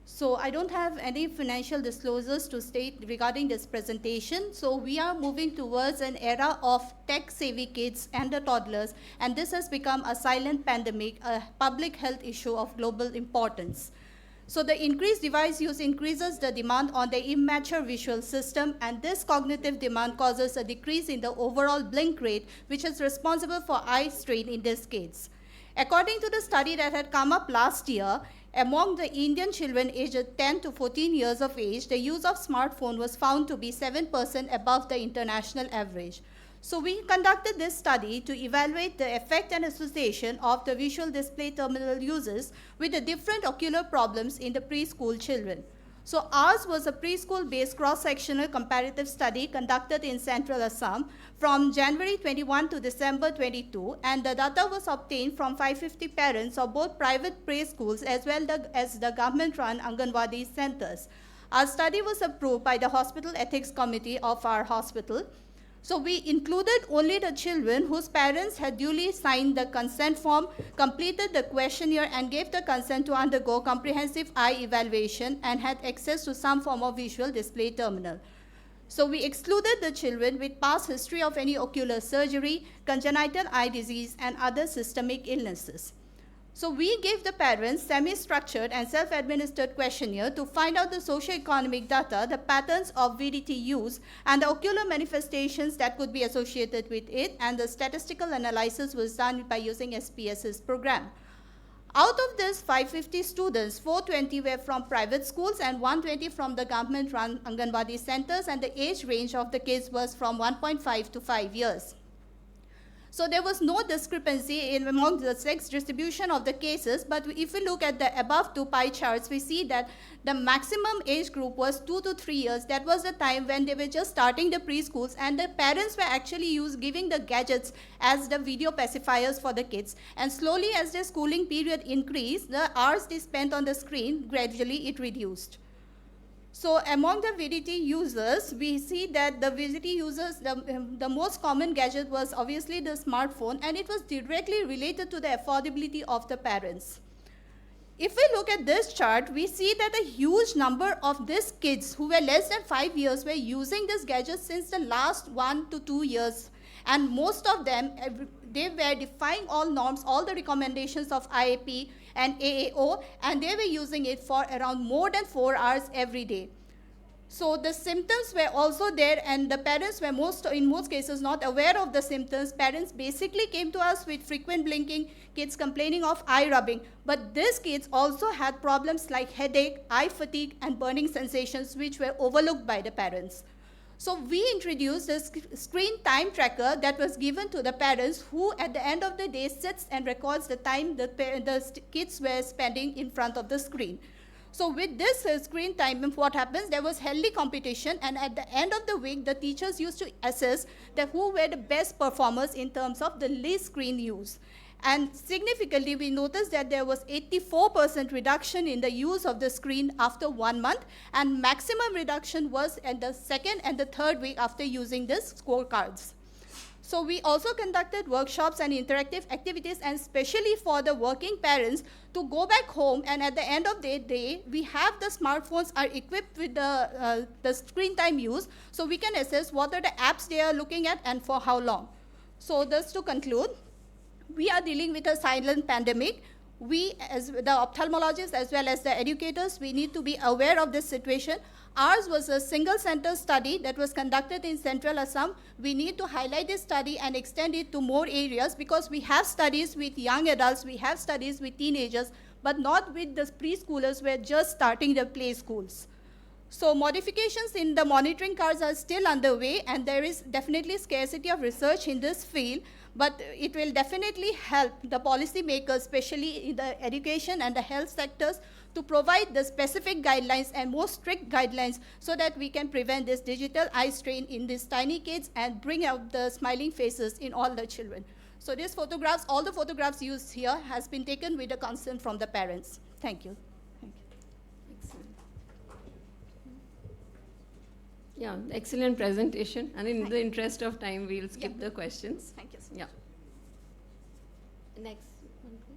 So I don't have any financial disclosures to state regarding this presentation. So we are moving towards an era of tech-savvy kids and the toddlers, and this has become a silent pandemic, a public health issue of global importance. So the increased device use increases the demand on the immature visual system, and this cognitive demand causes a decrease in the overall blink rate, which is responsible for eye strain in these kids. According to the study that had come up last year, among the Indian children aged 10 to 14 years of age, the use of smartphone was found to be 7% above the international average. So we conducted this study to evaluate the effect and association of the visual display terminal users with the different ocular problems in the preschool children. So ours was a preschool-based cross-sectional comparative study conducted in Central Assam from January 21 to December 22, and the data was obtained from 550 parents of both private preschools as well as the government-run Anganwadi centers. Our study was approved by the Hospital Ethics Committee of our hospital. So we included only the children whose parents had duly signed the consent form, completed the questionnaire, and gave the consent to undergo comprehensive eye evaluation and had access to some form of visual display terminal. So we excluded the children with past history of any ocular surgery, congenital eye disease, and other systemic illnesses. So we gave the parents semi-structured and self-administered questionnaire to find out the socioeconomic data, the patterns of VDT use, and the ocular manifestations that could be associated with it, and the statistical analysis was done by using SPSS program. Out of this 550 students, 420 were from private schools and 120 from the government-run Anganwadi centers, and the age range of the kids was from 1.5 to 5 years. So there was no discrepancy among the sex distribution of the cases, but if we look at the above two pie charts, we see that the maximum age group was 2 to 3 years. That was the time when they were just starting the preschools, and the parents were actually giving the gadgets as the video pacifiers for the kids. And slowly, as their schooling period increased, the hours they spent on the screen, gradually it reduced. So among the VDT users, we see that the VDT users, the most common gadget was obviously the smartphone, and it was directly related to the affordability of the parents. If we look at this chart, we see that a huge number of these kids who were less than 5 years were using this gadget since the last 1 to 2 years. And most of them, they were defying all norms, all the recommendations of IAP and AAO, and they were using it for around more than 4 hours every day. So the symptoms were also there, and the parents were in most cases not aware of the symptoms. Parents basically came to us with frequent blinking, kids complaining of eye rubbing. But these kids also had problems like headache, eye fatigue, and burning sensations, which were overlooked by the parents. So we introduced a screen time tracker that was given to the parents, who at the end of the day sits and records the time the kids were spending in front of the screen. So with this screen time, what happens, there was healthy competition, and at the end of the week, the teachers used to assess that who were the best performers in terms of the least screen use. And significantly, we noticed that there was 84% reduction in the use of the screen after 1 month, and maximum reduction was in the second and the third week after using the scorecards. So we also conducted workshops and interactive activities, and especially for the working parents to go back home, and at the end of the day, we have the smartphones are equipped with the screen time use, so we can assess what are the apps they are looking at and for how long. So just to conclude, we are dealing with a silent pandemic. We, as the ophthalmologists as well as the educators, we need to be aware of this situation. Ours was a single center study that was conducted in Central Assam. We need to highlight this study and extend it to more areas, because we have studies with young adults, we have studies with teenagers, but not with the preschoolers who are just starting their play schools. So modifications in the monitoring cards are still underway, and there is definitely scarcity of research in this field. but it will definitely help the policymakers, especially in the education and the health sectors, to provide the specific guidelines and more strict guidelines so that we can prevent this digital eye strain in these tiny kids and bring out the smiling faces in all the children. So these photographs, all the photographs used here has been taken with the consent from the parents. Thank you. Thank you. Excellent. Yeah, excellent presentation. And in the interest of time, we'll skip the questions. Thank you. Yeah. Next one, please.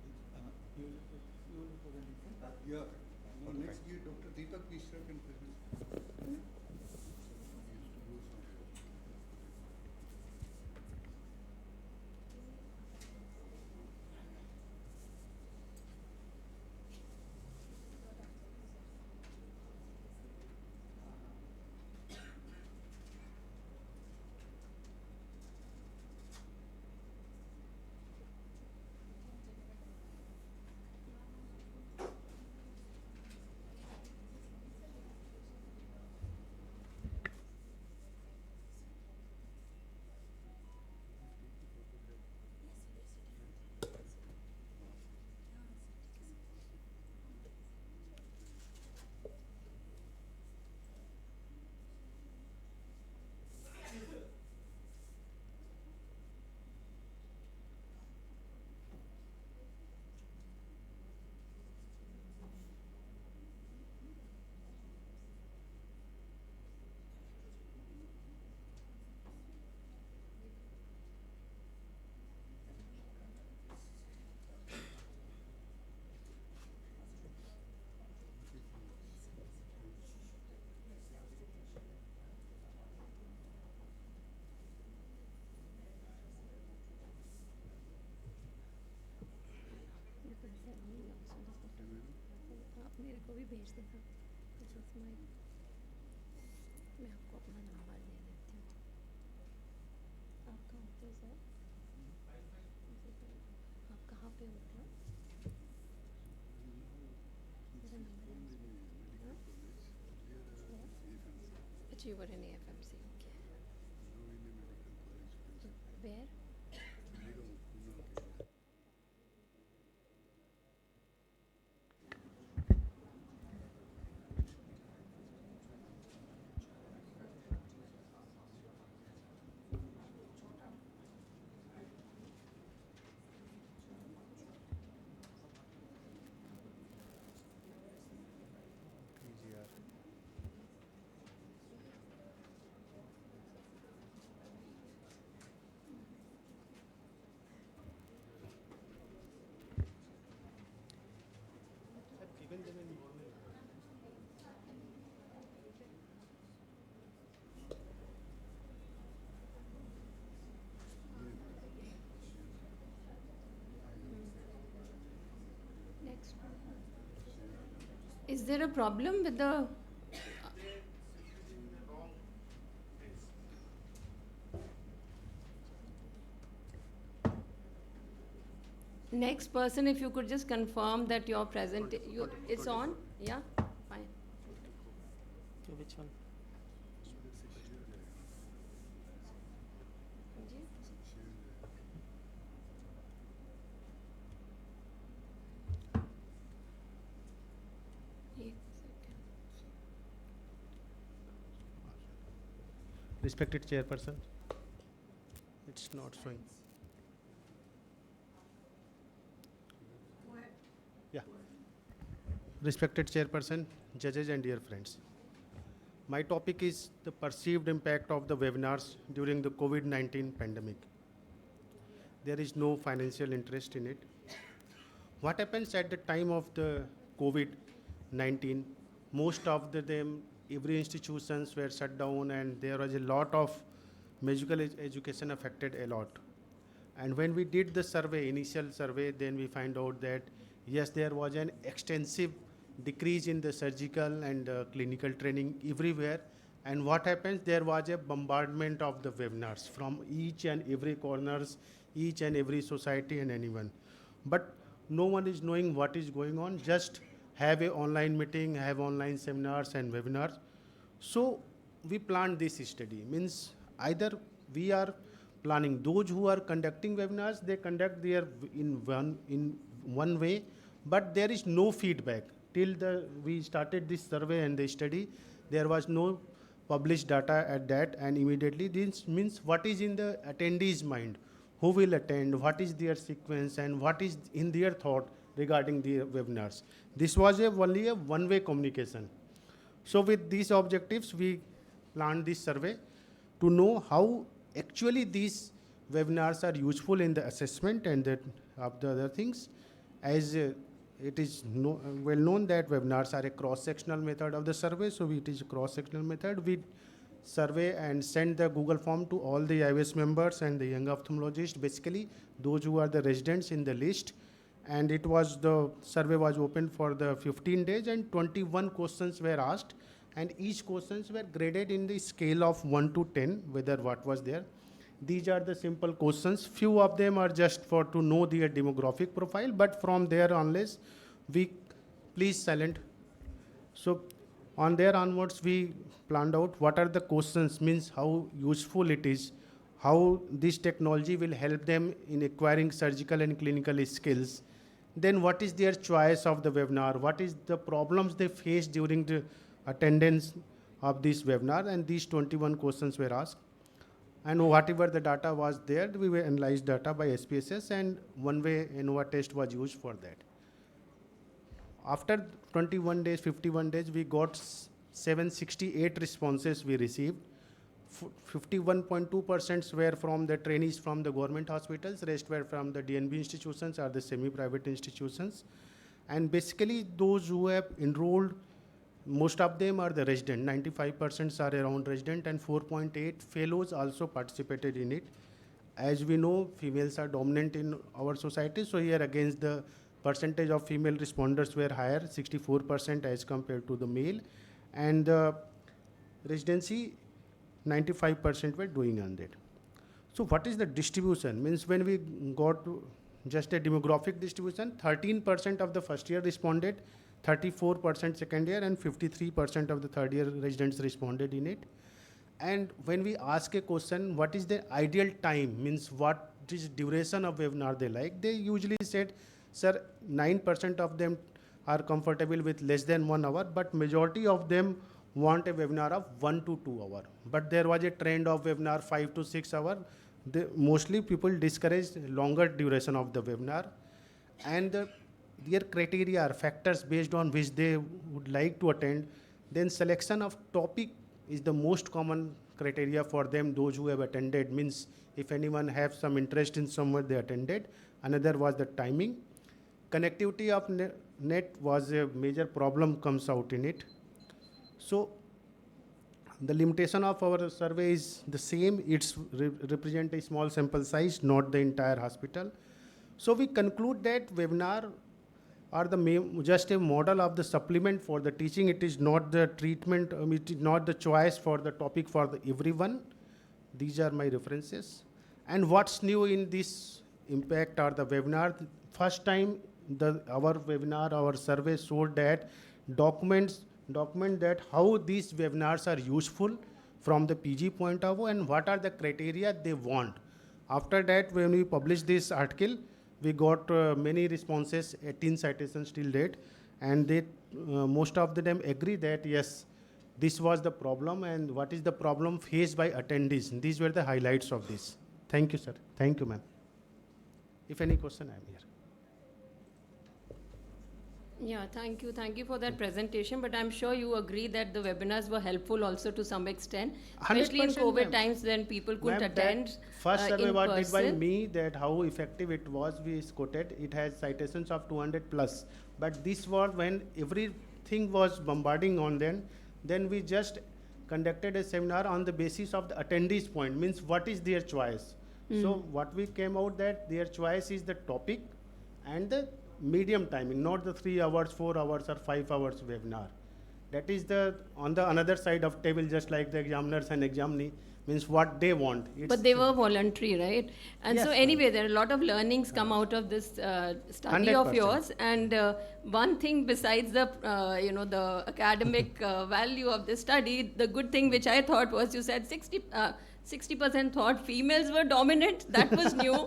Yeah. Next, Dr. Deepak Mishra can present. आप मेरे को भी भेज देना। This is my, मैं आपको अपना number दे देती हूँ। आप कहाँ पे हो सर? आप कहाँ पे होते हो? मेरा नंबर है उसमें। हाँ? अच्छा, you were in AFMC, okay. Where? Next one. Is there a problem with the? Next person, if you could just confirm that you're present, it's on? Yeah, fine. So which one? एक second. Respected chairperson, it's not showing. Yeah. Respected chairperson, judges and dear friends. My topic is the perceived impact of the webinars during the COVID-19 pandemic. There is no financial interest in it. What happens at the time of the COVID-19, most of them, every institutions were shut down and there was a lot of medical education affected a lot. And when we did the survey, initial survey, then we find out that yes, there was an extensive decrease in the surgical and clinical training everywhere. And what happens, there was a bombardment of the webinars from each and every corners, each and every society and anyone. But no one is knowing what is going on, just have a online meeting, have online seminars and webinars. So we planned this study, means either we are planning. Those who are conducting webinars, they conduct their in one way, but there is no feedback. Till we started this survey and the study, there was no published data at that, and immediately this means what is in the attendees' mind, who will attend, what is their sequence, and what is in their thought regarding the webinars. This was only a one-way communication. So with these objectives, we planned this survey to know how actually these webinars are useful in the assessment and of the other things. As it is well known that webinars are a cross-sectional method of the survey, so it is a cross-sectional method. We survey and send the Google form to all the IOS members and the young ophthalmologists, basically those who are the residents in the list. And the survey was open for the 15 days and 21 questions were asked, and each questions were graded in the scale of 1 to 10, whether what was there. These are the simple questions. Few of them are just to know their demographic profile, but from there onwards, please silent. So on there onwards, we planned out what are the questions, means how useful it is, how this technology will help them in acquiring surgical and clinical skills. Then what is their choice of the webinar? What is the problems they face during the attendance of this webinar? And these 21 questions were asked. And whatever the data was there, we will analyze data by SPSS, and one-way ANOVA test was used for that. After 21 days, 51 days, we got 768 responses we received. 51.2% were from the trainees from the government hospitals, rest were from the DNB institutions or the semi-private institutions. And basically those who have enrolled, most of them are the resident, 95% are around resident, and 4.8 fellows also participated in it. As we know, females are dominant in our society, so here against the percentage of female responders were higher, 64% as compared to the male. And the residency, 95% were doing on that. So what is the distribution? Means when we got to just a demographic distribution, 13% of the first year responded, 34% second year, and 53% of the third year residents responded in it. And when we ask a question, what is the ideal time, means what is duration of webinar they like, they usually said, sir, 9% of them are comfortable with less than 1 hour, but majority of them want a webinar of 1 to 2 hours. But there was a trend of webinar 5 to 6 hours. Mostly people discourage longer duration of the webinar. And their criteria are factors based on which they would like to attend. Then selection of topic is the most common criteria for them, those who have attended, means if anyone have some interest in somewhere they attended. Another was the timing. Connectivity of net was a major problem comes out in it. So the limitation of our survey is the same. It's represent a small sample size, not the entire hospital. So we conclude that webinar are just a model of the supplement for the teaching. It is not the treatment, it is not the choice for the topic for everyone. These are my references. And what's new in this impact are the webinar. First time our webinar, our survey showed that document that how these webinars are useful from the PG point of view and what are the criteria they want. After that, when we published this article, we got many responses, 18 citations till date, and they most of them agree that yes, this was the problem, and what is the problem faced by attendees. These were the highlights of this. Thank you, sir. Thank you, ma'am. If any question, I am here. Yeah, thank you. Thank you for that presentation. But I'm sure you agree that the webinars were helpful also to some extent, especially in COVID times when people couldn't attend. First survey was did by me, that how effective it was, we quoted. It has citations of 200 plus. But this was when everything was bombarding on then we just conducted a seminar on the basis of the attendees' point, means what is their choice. So what we came out that their choice is the topic and the medium timing, not the 3 hours, 4 hours or 5 hours webinar. That is on the another side of table, just like the examiners and examinee. means what they want. But they were voluntary, right? And Yes, so ma'am. anyway, there are a lot of learnings come out of this study of 100%. yours. And one thing besides the, the academic value of this study, the good thing which I thought was you said 60% thought females were dominant. That was new.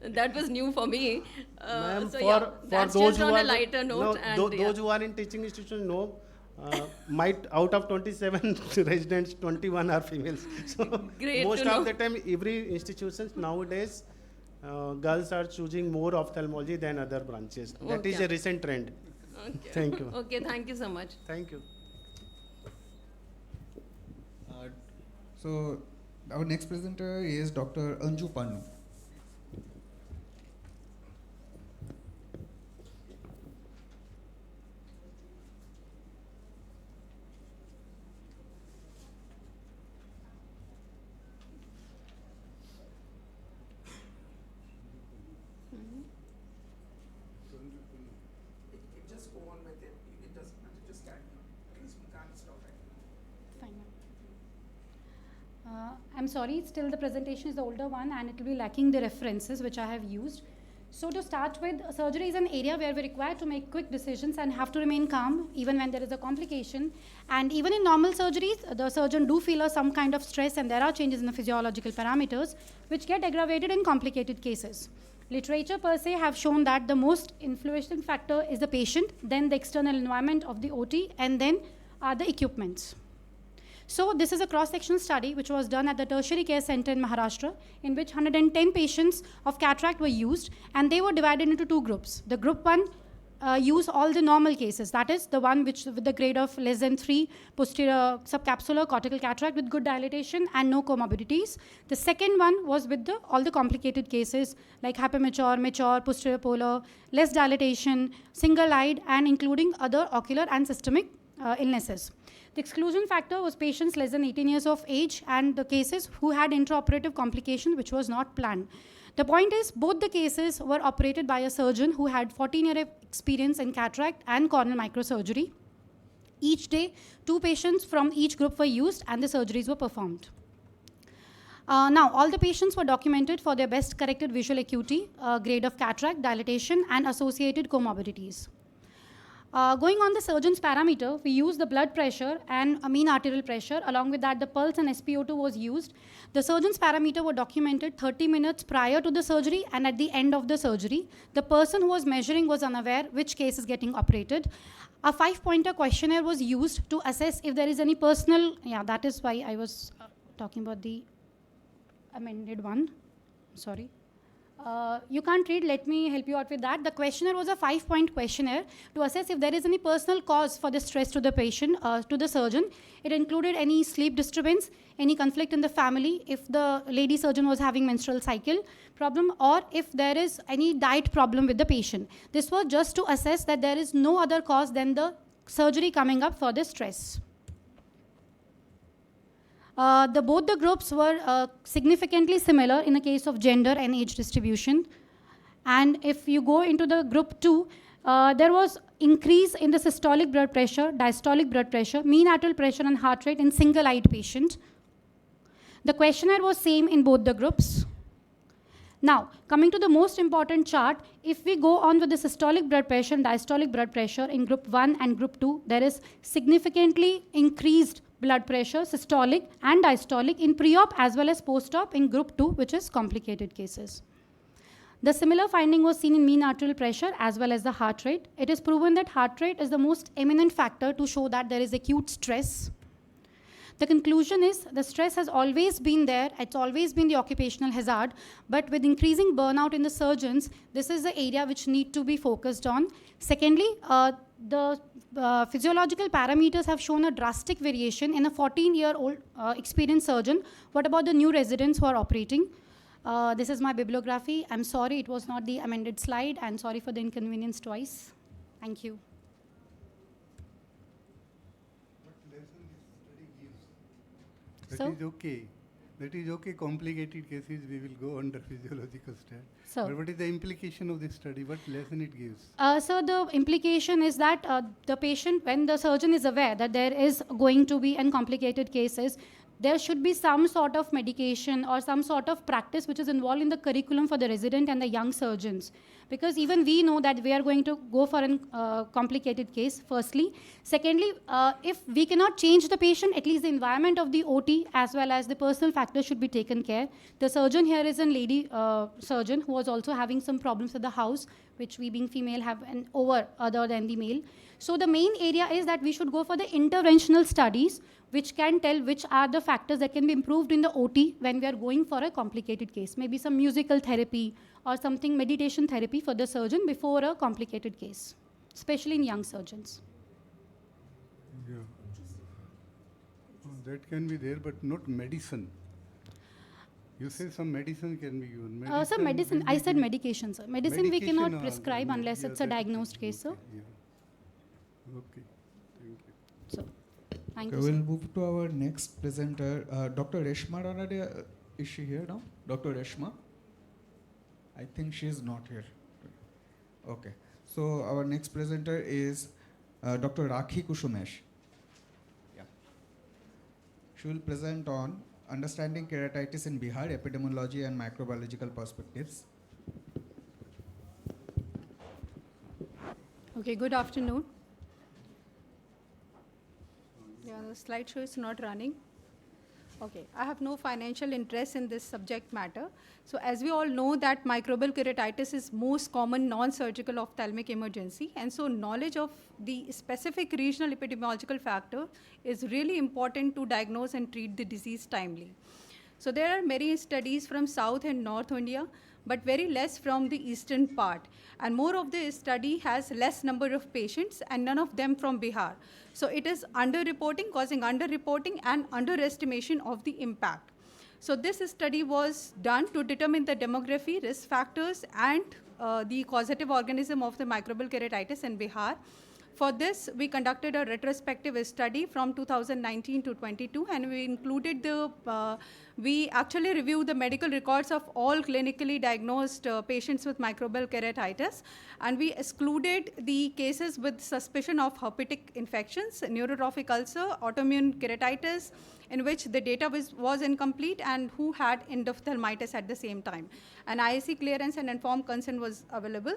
That was new for me. Ma'am, So for, yeah, for that's those just who on are a lighter note. no, And yeah. those who are in teaching institutions know, might out of 27 residents, 21 are females. So Great most to know. of the time, every institution nowadays, girls are choosing more ophthalmology than other branches. That is Okay. a recent trend. Okay. Thank you. Okay, thank you so much. Thank you. So our next presenter is Dr. Anju Pannu. Just go on with it. It doesn't matter. Just carry on. At least we can't stop it. Fine, ma'am. I'm sorry, still the presentation is the older one and it will be lacking the references which I have used. So to start with, surgery is an area where we're required to make quick decisions and have to remain calm even when there is a complication. And even in normal surgeries, the surgeon do feel some kind of stress and there are changes in the physiological parameters which get aggravated in complicated cases. Literature per se have shown that the most influencing factor is the patient, then the external environment of the OT, and then the equipments. So this is a cross-sectional study which was done at the Tertiary Care Center in Maharashtra, in which 110 patients of cataract were used, and they were divided into two groups. The group 1 used all the normal cases, that is the one which with the grade of less than 3 posterior subcapsular cortical cataract with good dilatation and no comorbidities. The second one was with all the complicated cases like hypermature, mature, posterior polar, less dilatation, single-eyed, and including other ocular and systemic illnesses. The exclusion factor was patients less than 18 years of age and the cases who had intraoperative complication which was not planned. The point is, both the cases were operated by a surgeon who had 14-year experience in cataract and corneal microsurgery. Each day, 2 patients from each group were used and the surgeries were performed. Now, all the patients were documented for their best corrected visual acuity, grade of cataract, dilatation, and associated comorbidities. Going on the surgeon's parameter, we used the blood pressure and mean arterial pressure. Along with that, the pulse and SpO2 was used. The surgeon's parameter were documented 30 minutes prior to the surgery and at the end of the surgery. The person who was measuring was unaware which case is getting operated. A 5-pointer questionnaire was used to assess if there is any personal, that is why I was talking about the amended one. Sorry. You can't read, let me help you out with that. The questionnaire was a 5-point questionnaire to assess if there is any personal cause for the stress to the patient, to the surgeon. It included any sleep disturbance, any conflict in the family, if the lady surgeon was having menstrual cycle problem, or if there is any diet problem with the patient. This was just to assess that there is no other cause than the surgery coming up for the stress. Both the groups were significantly similar in the case of gender and age distribution. And if you go into the group 2, there was increase in the systolic blood pressure, diastolic blood pressure, mean arterial pressure and heart rate in single-eyed patient. The questionnaire was same in both the groups. Now, coming to the most important chart, if we go on with the systolic blood pressure and diastolic blood pressure in group 1 and group 2, there is significantly increased blood pressure, systolic and diastolic in pre-op as well as post-op in group 2, which is complicated cases. The similar finding was seen in mean arterial pressure as well as the heart rate. It is proven that heart rate is the most eminent factor to show that there is acute stress. The conclusion is the stress has always been there, it's always been the occupational hazard, but with increasing burnout in the surgeons, this is the area which need to be focused on. Secondly, the physiological parameters have shown a drastic variation in a 14-year-old experienced surgeon. What about the new residents who are operating? This is my bibliography. I'm sorry it was not the amended slide, and sorry for the inconvenience twice. Thank you. That is okay. That is okay. Complicated cases, we will go under physiological stat. So, but what is the implication of this study? What lesson it gives? So the implication is that the patient, when the surgeon is aware that there is going to be in complicated cases, there should be some sort of medication or some sort of practice which is involved in the curriculum for the resident and the young surgeons. Because even we know that we are going to go for a complicated case, firstly. Secondly, if we cannot change the patient, at least the environment of the OT as well as the personal factors should be taken care. The surgeon here is a lady surgeon who was also having some problems with the house, which we being female have an over other than the male. So the main area is that we should go for the interventional studies, which can tell which are the factors that can be improved in the OT when we are going for a complicated case. Maybe some musical therapy or something meditation therapy for the surgeon before a complicated case, especially in young surgeons. Yeah. That can be there, but not medicine. You say some medicine can be given. Some medicine, I said medication, sir. Medicine we cannot Medication, prescribe unless yeah, it's a that- diagnosed case, sir. Yeah. Okay, thank you. So, thank Okay, you, sir. we'll move to our next presenter, Dr. Reshma Ranade. Is she here now? Dr. Reshma? I think she is not here. Okay. So our next presenter is Dr. Rakhi Kushumesh. Yeah. She will present on understanding keratitis in Bihar, epidemiology and microbiological perspectives. Okay, good afternoon. Yeah, the slideshow is not running. Okay, I have no financial interest in this subject matter. So as we all know that microbial keratitis is most common non-surgical ophthalmic emergency, and so knowledge of the specific regional epidemiological factor is really important to diagnose and treat the disease timely. So there are many studies from South and North India, but very less from the eastern part. And more of the study has less number of patients and none of them from Bihar. So it is underreporting, causing underreporting and underestimation of the impact. So this study was done to determine the demography, risk factors, and the causative organism of the microbial keratitis in Bihar. For this, we conducted a retrospective study from 2019 to 22, and we included we actually reviewed the medical records of all clinically diagnosed patients with microbial keratitis, and we excluded the cases with suspicion of herpetic infections, neurotrophic ulcer, autoimmune keratitis, in which the data was incomplete, and who had endophthalmitis at the same time. And IAC clearance and informed consent was available.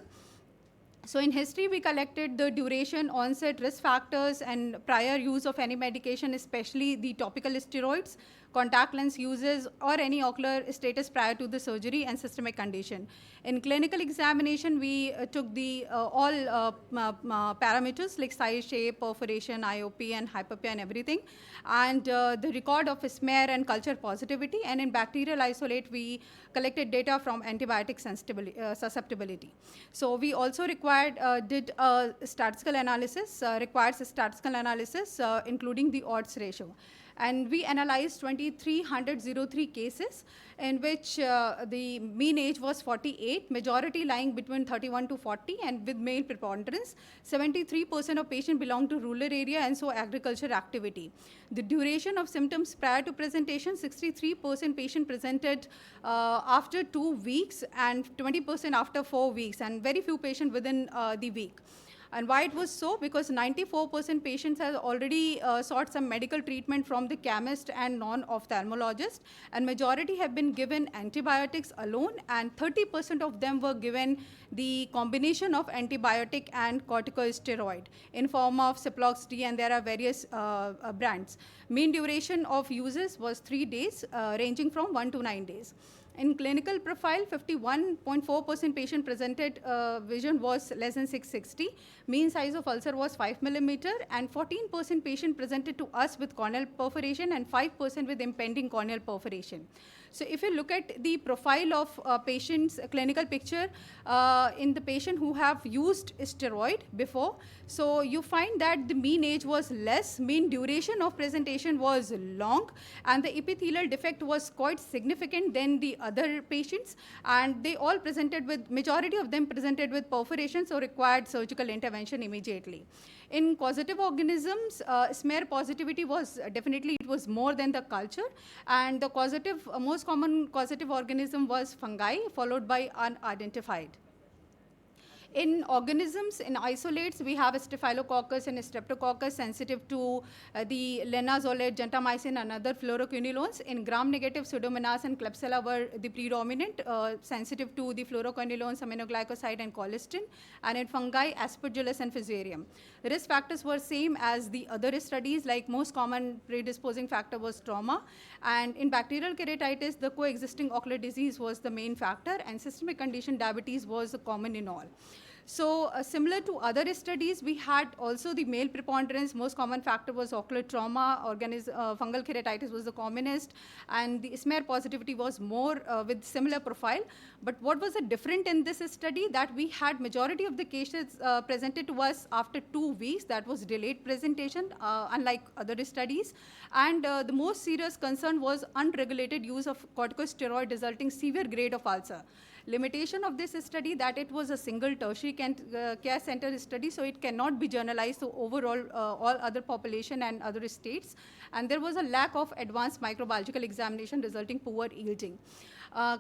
So in history, we collected the duration, onset, risk factors, and prior use of any medication, especially the topical steroids, contact lens uses, or any ocular status prior to the surgery and systemic condition. In clinical examination, we took the all parameters like size, shape, perforation, IOP, and hypopia, and everything, and the record of smear and culture positivity. And in bacterial isolate, we collected data from antibiotic susceptibility. So we also did a statistical analysis, requires a statistical analysis, including the odds ratio. And we analyzed 2,303 cases in which the mean age was 48, majority lying between 31 to 40, and with male preponderance. 73% of patients belong to rural area, and so agriculture activity. The duration of symptoms prior to presentation, 63% patient presented after 2 weeks, and 20% after 4 weeks, and very few patients within the week. And why it was so? Because 94% patients have already sought some medical treatment from the chemist and non-ophthalmologist, and majority have been given antibiotics alone, and 30% of them were given the combination of antibiotic and corticosteroid in form of Ciplox-D, and there are various brands. Mean duration of uses was 3 days, ranging from 1 to 9 days. In clinical profile, 51.4% patient presented vision was less than 660. Mean size of ulcer was 5 millimeter, and 14% patient presented to us with corneal perforation and 5% with impending corneal perforation. So if you look at the profile of patients, clinical picture in the patient who have used steroid before, so you find that the mean age was less, mean duration of presentation was long, and the epithelial defect was quite significant than the other patients, and they all presented with, majority of them presented with perforation, so required surgical intervention immediately. In causative organisms, smear positivity was definitely, it was more than the culture, and the causative, most common causative organism was fungi, followed by unidentified. In organisms, in isolates, we have Staphylococcus and Streptococcus sensitive to the linazolid, gentamicin, and other fluoroquinolones. In gram-negative, Pseudomonas and Klebsiella were the predominant, sensitive to the fluoroquinolones, aminoglycoside, and colistin. And in fungi, Aspergillus and Fusarium. Risk factors were same as the other studies, like most common predisposing factor was trauma. And in bacterial keratitis, the coexisting ocular disease was the main factor, and systemic condition diabetes was common in all. So similar to other studies, we had also the male preponderance. Most common factor was ocular trauma. Fungal keratitis was the commonest, and the smear positivity was more with similar profile. But what was different in this study, that we had majority of the cases presented to us after 2 weeks. That was delayed presentation, unlike other studies. And the most serious concern was unregulated use of corticosteroid resulting severe grade of ulcer. Limitation of this study, that it was a single tertiary care center study, so it cannot be generalized to overall all other population and other states. And there was a lack of advanced microbiological examination resulting poor yielding.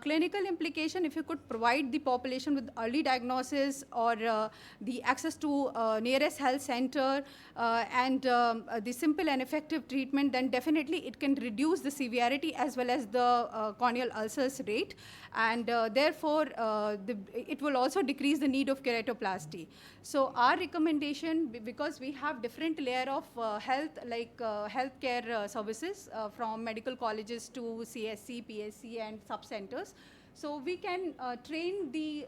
Clinical implication, if you could provide the population with early diagnosis or the access to nearest health center and the simple and effective treatment, then definitely it can reduce the severity as well as the corneal ulcers rate. And therefore, it will also decrease the need of keratoplasty. So our recommendation, because we have different layer of health, like healthcare services from medical colleges to CSC, PSC, and sub-centers. So we can train the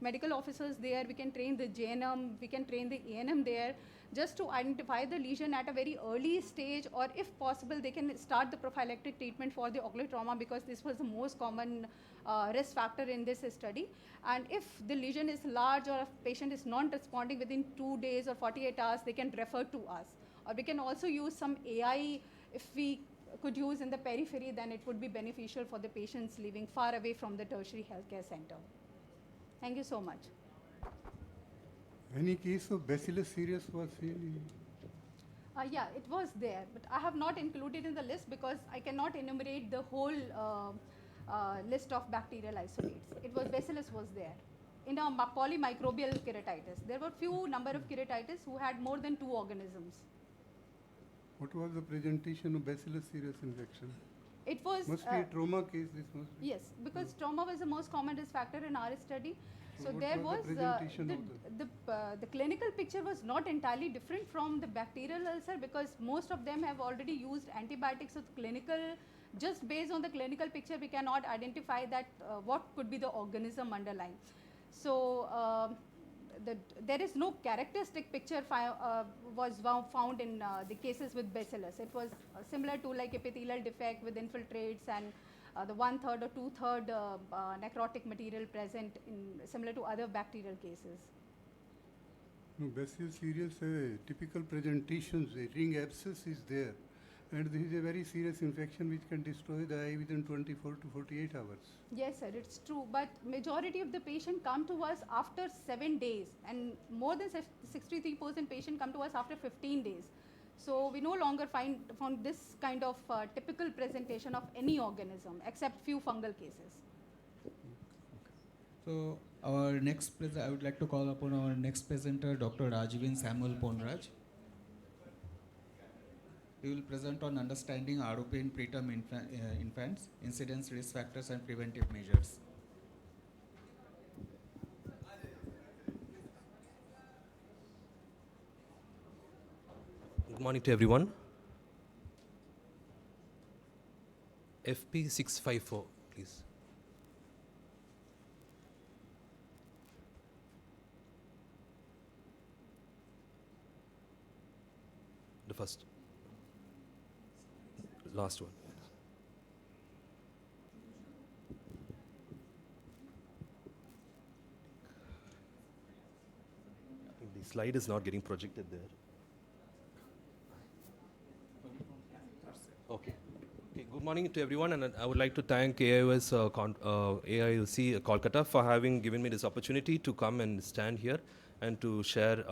medical officers there, we can train the JNM, we can train the ANM there, just to identify the lesion at a very early stage, or if possible, they can start the prophylactic treatment for the ocular trauma, because this was the most common risk factor in this study. And if the lesion is large or if patient is non-responding within 2 days or 48 hours, they can refer to us. Or we can also use some AI. If we could use in the periphery, then it would be beneficial for the patients living far away from the tertiary healthcare center. Thank you so much. Any case of Bacillus cereus was seen? Yeah, it was there, but I have not included in the list because I cannot enumerate the whole list of bacterial isolates. It was Bacillus was there. In a polymicrobial keratitis, there were few number of keratitis who had more than 2 organisms. What was the presentation of Bacillus cereus infection? It was must be a trauma case. This must be. Yes, because trauma was the most common risk factor in our study. So what there was was the clinical picture was not entirely different from the bacterial ulcer, because most of them have already used antibiotics. So the clinical, just based on the clinical picture, we cannot identify that what could be the organism underlying. So there is no characteristic picture was found in the cases with Bacillus. It was similar to like epithelial defect with infiltrates and the 1/3 or 2/3 necrotic material present in similar to other bacterial cases. No, Bacillus cereus typical presentations, a ring abscess is there, and this is a very serious infection which can destroy the eye within 24 to 48 hours. Yes, sir, it's true. But majority of the patient come to us after 7 days, and more than 63% patient come to us after 15 days. So we no longer found this kind of typical presentation of any organism except few fungal cases. So our next I would like to call upon our next presenter, Dr. Rajivin Samuel Ponraj. He will present on understanding ROP in preterm infants, incidence, risk factors, and preventive measures. Good morning to everyone. FP654, please. The first. Last one. The slide is not getting projected there. Okay. Good morning to everyone, and I would like to thank AIOC Kolkata for having given me this opportunity to come and stand here and to share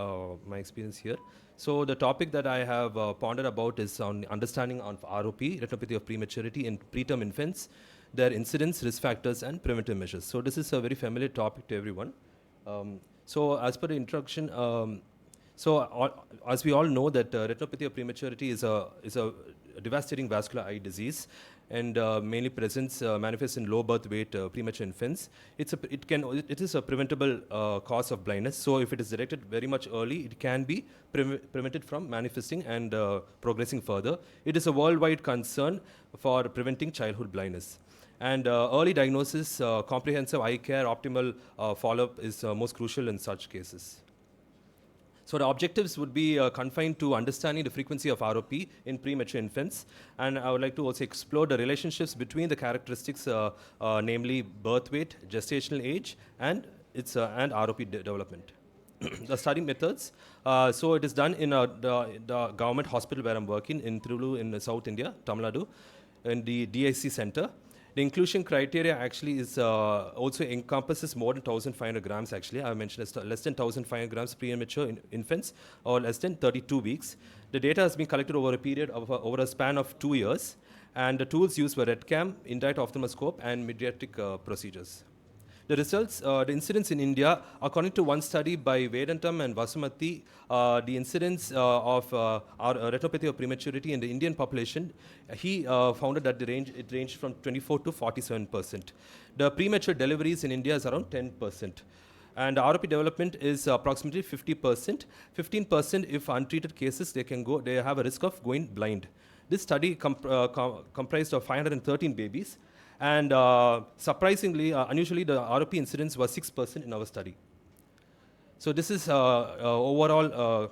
my experience here. So the topic that I have pondered about is on understanding of ROP, retinopathy of prematurity in preterm infants, their incidence, risk factors, and preventive measures. So this is a very familiar topic to everyone. So as per the introduction, as we all know that retinopathy of prematurity is a devastating vascular eye disease, and mainly manifests in low birth weight premature infants. It is a preventable cause of blindness. So if it is detected very much early, it can be prevented from manifesting and progressing further. It is a worldwide concern for preventing childhood blindness. And early diagnosis, comprehensive eye care, optimal follow-up is most crucial in such cases. So the objectives would be confined to understanding the frequency of ROP in premature infants, and I would like to also explore the relationships between the characteristics, namely birth weight, gestational age, and ROP development. The study methods. So it is done in the government hospital where I'm working in Tirulu in South India, Tamil Nadu, in the DIC center. The inclusion criteria actually is also encompasses more than 1,500 grams actually. I mentioned less than 1,500 grams premature infants or less than 32 weeks. The data has been collected over a period of over a span of 2 years, and the tools used were RedCam, indirect ophthalmoscope, and mediatric procedures. The results, the incidence in India, according to one study by Vedantam and Vasumati, the incidence of retinopathy of prematurity in the Indian population, he found that it ranged from 24 to 47%. The premature deliveries in India is around 10%. And ROP development is approximately 50%. 15% if untreated cases, they have a risk of going blind. This study comprised of 513 babies. And surprisingly, unusually, the ROP incidence was 6% in our study. So this is overall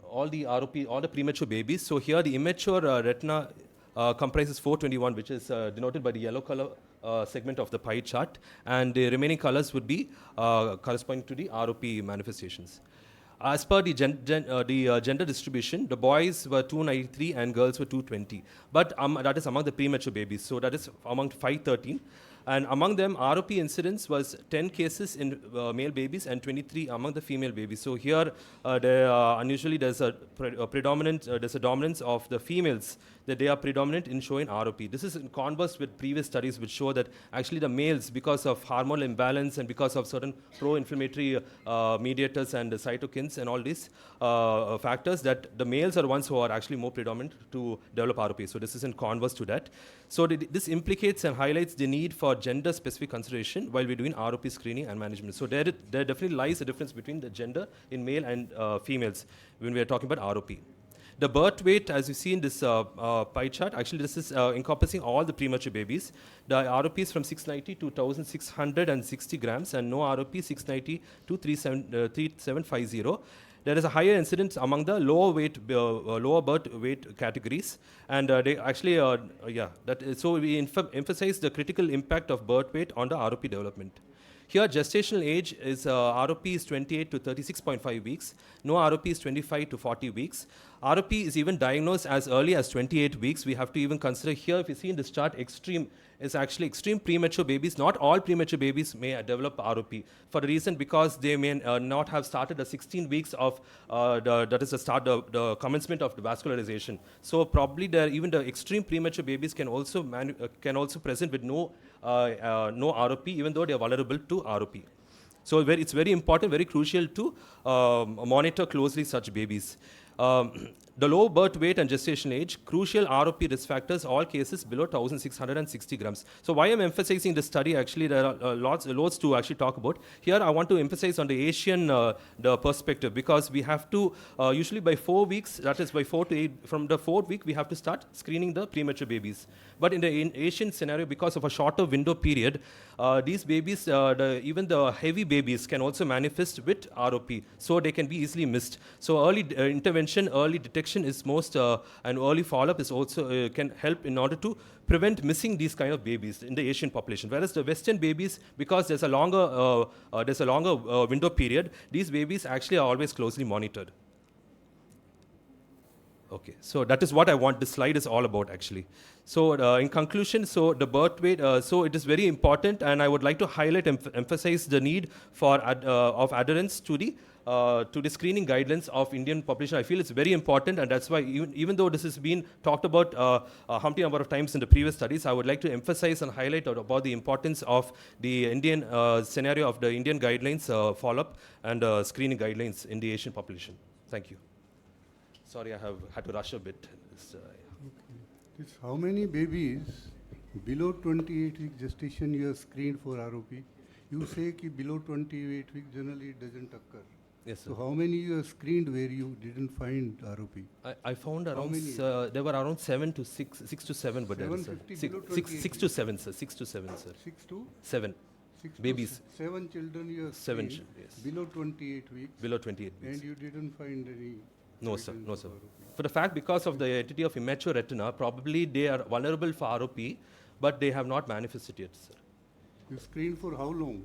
all the ROP, all the premature babies. So here the immature retina comprises 421, which is denoted by the yellow color segment of the pie chart, and the remaining colors would be corresponding to the ROP manifestations. As per the gender distribution, the boys were 293 and girls were 220. But that is among the premature babies. So that is among 513. And among them, ROP incidence was 10 cases in male babies and 23 among the female babies. So here, unusually, there's a dominance of the females, that they are predominant in showing ROP. This is in converse with previous studies which show that actually the males, because of hormonal imbalance and because of certain pro-inflammatory mediators and cytokines and all these factors, that the males are ones who are actually more predominant to develop ROP. So this is in converse to that. So this implicates and highlights the need for gender-specific consideration while we're doing ROP screening and management. So there definitely lies a difference between the gender in male and females when we are talking about ROP. The birth weight, as you see in this pie chart, actually this is encompassing all the premature babies. The ROP is from 690 to 1,660 grams, and no ROP 690 to 3750. There is a higher incidence among the lower birth weight categories, and they actually, so we emphasize the critical impact of birth weight on the ROP development. Here, gestational age is ROP is 28 to 36.5 weeks. No ROP is 25 to 40 weeks. ROP is even diagnosed as early as 28 weeks. We have to even consider here, if you see in this chart, extreme premature babies. Not all premature babies may develop ROP for the reason because they may not have started the 16 weeks of the commencement of the vascularization. So probably even the extreme premature babies can also present with no ROP, even though they are vulnerable to ROP. So it's very important, very crucial to monitor closely such babies. The low birth weight and gestation age, crucial ROP risk factors, all cases below 1,660 grams. So why I'm emphasizing this study, actually there are lots to actually talk about. Here I want to emphasize on the Asian the perspective, because we have to, usually by 4 weeks, that is by 4 to 8, from the 4th week, we have to start screening the premature babies. But in the Asian scenario, because of a shorter window period, these babies, even the heavy babies can also manifest with ROP, so they can be easily missed. So early intervention, early detection is most, and early follow-up is also can help in order to prevent missing these kind of babies in the Asian population. Whereas the Western babies, because there's a longer window period, these babies actually are always closely monitored. Okay, so that is what I want. This slide is all about actually. So in conclusion, so the birth weight, so it is very important, and I would like to highlight, emphasize the need for of adherence to the to the screening guidelines of Indian population. I feel it's very important, and that's why even though this has been talked about a humpty number of times in the previous studies, I would like to emphasize and highlight about the importance of the Indian scenario of the Indian guidelines follow-up and screening guidelines in the Asian population. Thank you. Sorry, I have had to rush a bit. This, how many babies below 28 week gestation you have screened for ROP? You say that below 28 weeks generally it doesn't occur. Yes, sir. So how many you have screened where you didn't find ROP? I found How around, many? there were around 6 to 7, but there is, sir. 750 below 28 6 to 7, sir. 6 to 7, sir. 6 to 7 6 babies. To 7 children you have 7 screened yes. below 28 weeks. Below 28 weeks. And you didn't find any. No, sir. evidence No, of sir. ROP. For the fact, because of the entity of immature retina, probably they are vulnerable for ROP, but they have not manifested yet, sir. You screened for how long?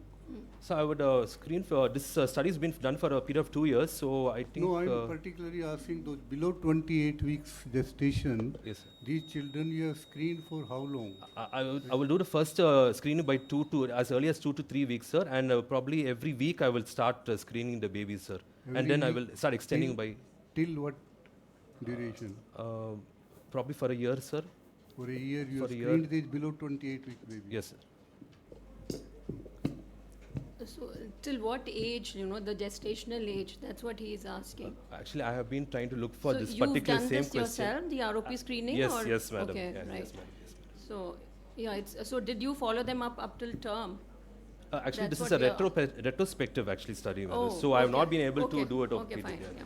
So I would screen for this study has been done for a period of 2 years. So I think. No, I'm particularly asking those below 28 weeks gestation. Yes, sir. These children you have screened for how long? I will do the first screening by as early as 2 to 3 weeks, sir, and probably every week I will start screening the babies, sir, Every and then I week will start extending by. Till what duration? Probably for a year, sir. For a year you For have a year. screened these below 28 week babies. Yes, sir. So till what age, the gestational age, that's what he is asking. Actually, I have been trying to look for So this you've particular done same this question. yourself, the ROP screening? Yes, or? yes, madam. Okay, Yes, right. yes, madam. Yes, madam. So, yeah, so did you follow them up till term? Actually, That's this is a what retrospective actually study, madam. Oh, So I have okay, not been able okay, to do it. Okay, fine, yeah.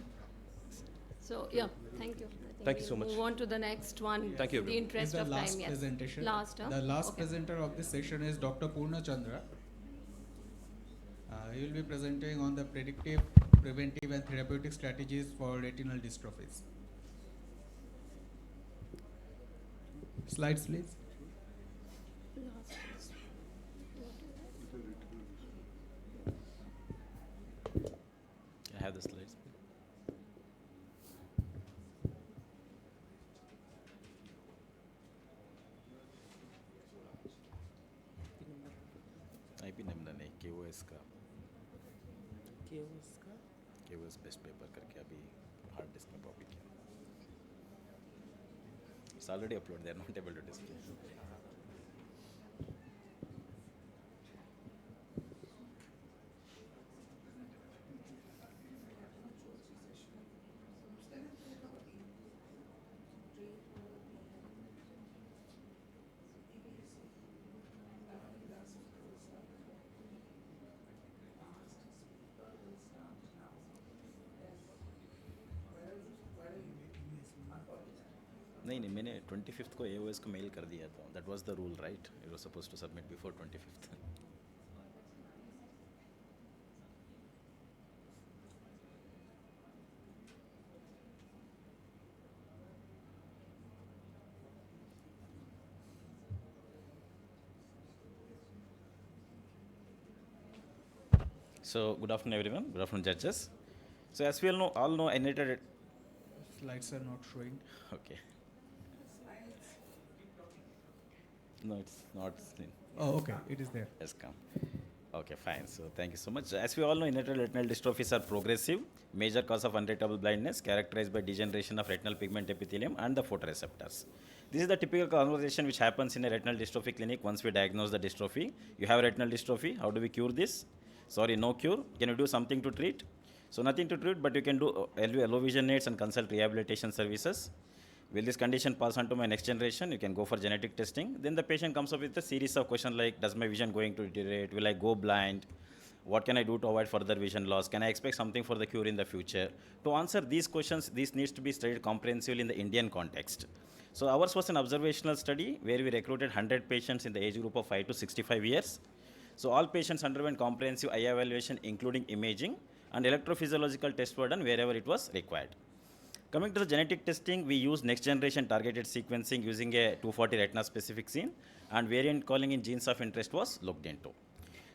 So, yeah, thank you. I think Thank you so we'll much. move on to the next one. Thank you, In the everyone. interest the of last time, yes. presentation. Last, huh? The last Okay. presenter of this session is Dr. Purna Chandra. He will be presenting on the predictive, preventive and therapeutic strategies for retinal dystrophies. Slides, please. Can I have the slides? IP number नहीं KOS का KOS best paper करके अभी hard disk में copy किया. It's already uploaded. They are not able to display. नहीं मैंने 25th को AOS को मेल कर दिया था. That was the rule, right? It was supposed to submit before 25th. So good afternoon, everyone. Good afternoon, judges. So as we all know, I needed. Slides are not showing. Okay. No, it's not. Oh, okay. It is there. Yes, come. Okay, fine. So thank you so much. As we all know, inherited retinal dystrophies are progressive, major cause of unreadable blindness, characterized by degeneration of retinal pigment epithelium and the photoreceptors. This is the typical conversation which happens in a retinal dystrophy clinic once we diagnose the dystrophy. You have retinal dystrophy. How do we cure this? Sorry, no cure. Can you do something to treat? So nothing to treat, but you can do low vision aids and consult rehabilitation services. Will this condition pass on to my next generation? You can go for genetic testing. Then the patient comes up with a series of questions like, does my vision going to deteriorate? Will I go blind? What can I do to avoid further vision loss? Can I expect something for the cure in the future? To answer these questions, this needs to be studied comprehensively in the Indian context. So ours was an observational study where we recruited 100 patients in the age group of 5 to 65 years. So all patients underwent comprehensive eye evaluation, including imaging, and electrophysiological tests were done wherever it was required. Coming to the genetic testing, we used next generation targeted sequencing using a 240 retina specific gene, and variant calling in genes of interest was looked into.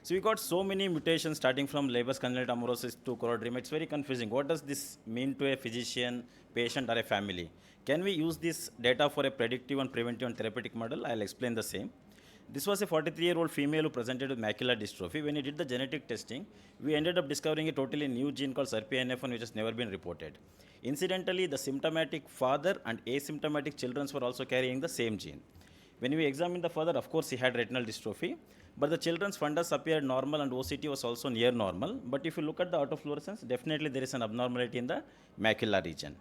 So we got so many mutations starting from Leber's congenital amaurosis to choroideremia. It's very confusing. What does this mean to a physician, patient, or a family? Can we use this data for a predictive and preventive and therapeutic model? I'll explain the same. This was a 43-year-old female who presented with macular dystrophy. When we did the genetic testing, we ended up discovering a totally new gene called SERPINF1, which has never been reported. Incidentally, the symptomatic father and asymptomatic children were also carrying the same gene. When we examined the father, of course, he had retinal dystrophy, but the children's fundus appeared normal and OCT was also near normal. But if you look at the autofluorescence, definitely there is an abnormality in the macular region.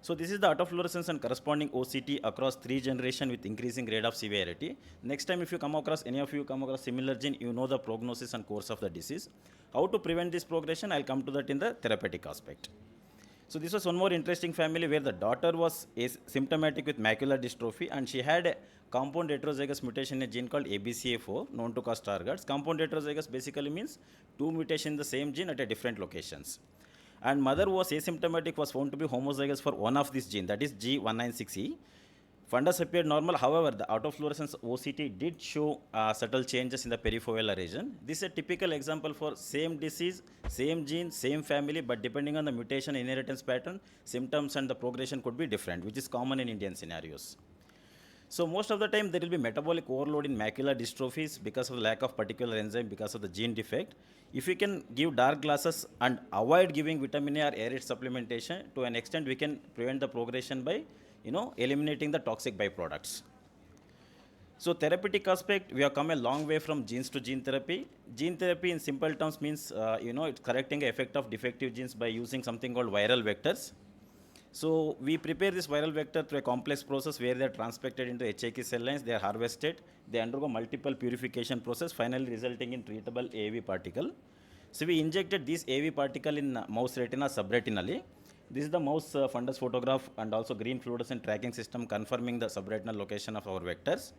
So this is the autofluorescence and corresponding OCT across 3 generations with increasing grade of severity. Next time if you come across, any of you come across similar gene, you know the prognosis and course of the disease. How to prevent this progression, I'll come to that in the therapeutic aspect. So this was one more interesting family where the daughter was symptomatic with macular dystrophy and she had a compound heterozygous mutation in a gene called ABCA4 known to cause Stargardt's. Compound heterozygous basically means 2 mutations in the same gene at a different locations. And mother who was asymptomatic was found to be homozygous for one of these gene, that is G196E. Fundus appeared normal, however, the autofluorescence OCT did show subtle changes in the perifoveal region. This is a typical example for same disease, same gene, same family, but depending on the mutation inheritance pattern, symptoms and the progression could be different, which is common in Indian scenarios. So most of the time there will be metabolic overload in macular dystrophies because of lack of particular enzyme, because of the gene defect. If we can give dark glasses and avoid giving vitamin A or air supplementation, to an extent we can prevent the progression by eliminating the toxic byproducts. So therapeutic aspect, we have come a long way from genes to gene therapy. Gene therapy in simple terms means, it's correcting the effect of defective genes by using something called viral vectors. So we prepare this viral vector through a complex process where they are transpected into HAK cell lines, they are harvested, they undergo multiple purification process, finally resulting in treatable AAV particle. So we injected this AAV particle in mouse retina subretinally. This is the mouse fundus photograph and also green fluorescent tracking system confirming the subretinal location of our vectors.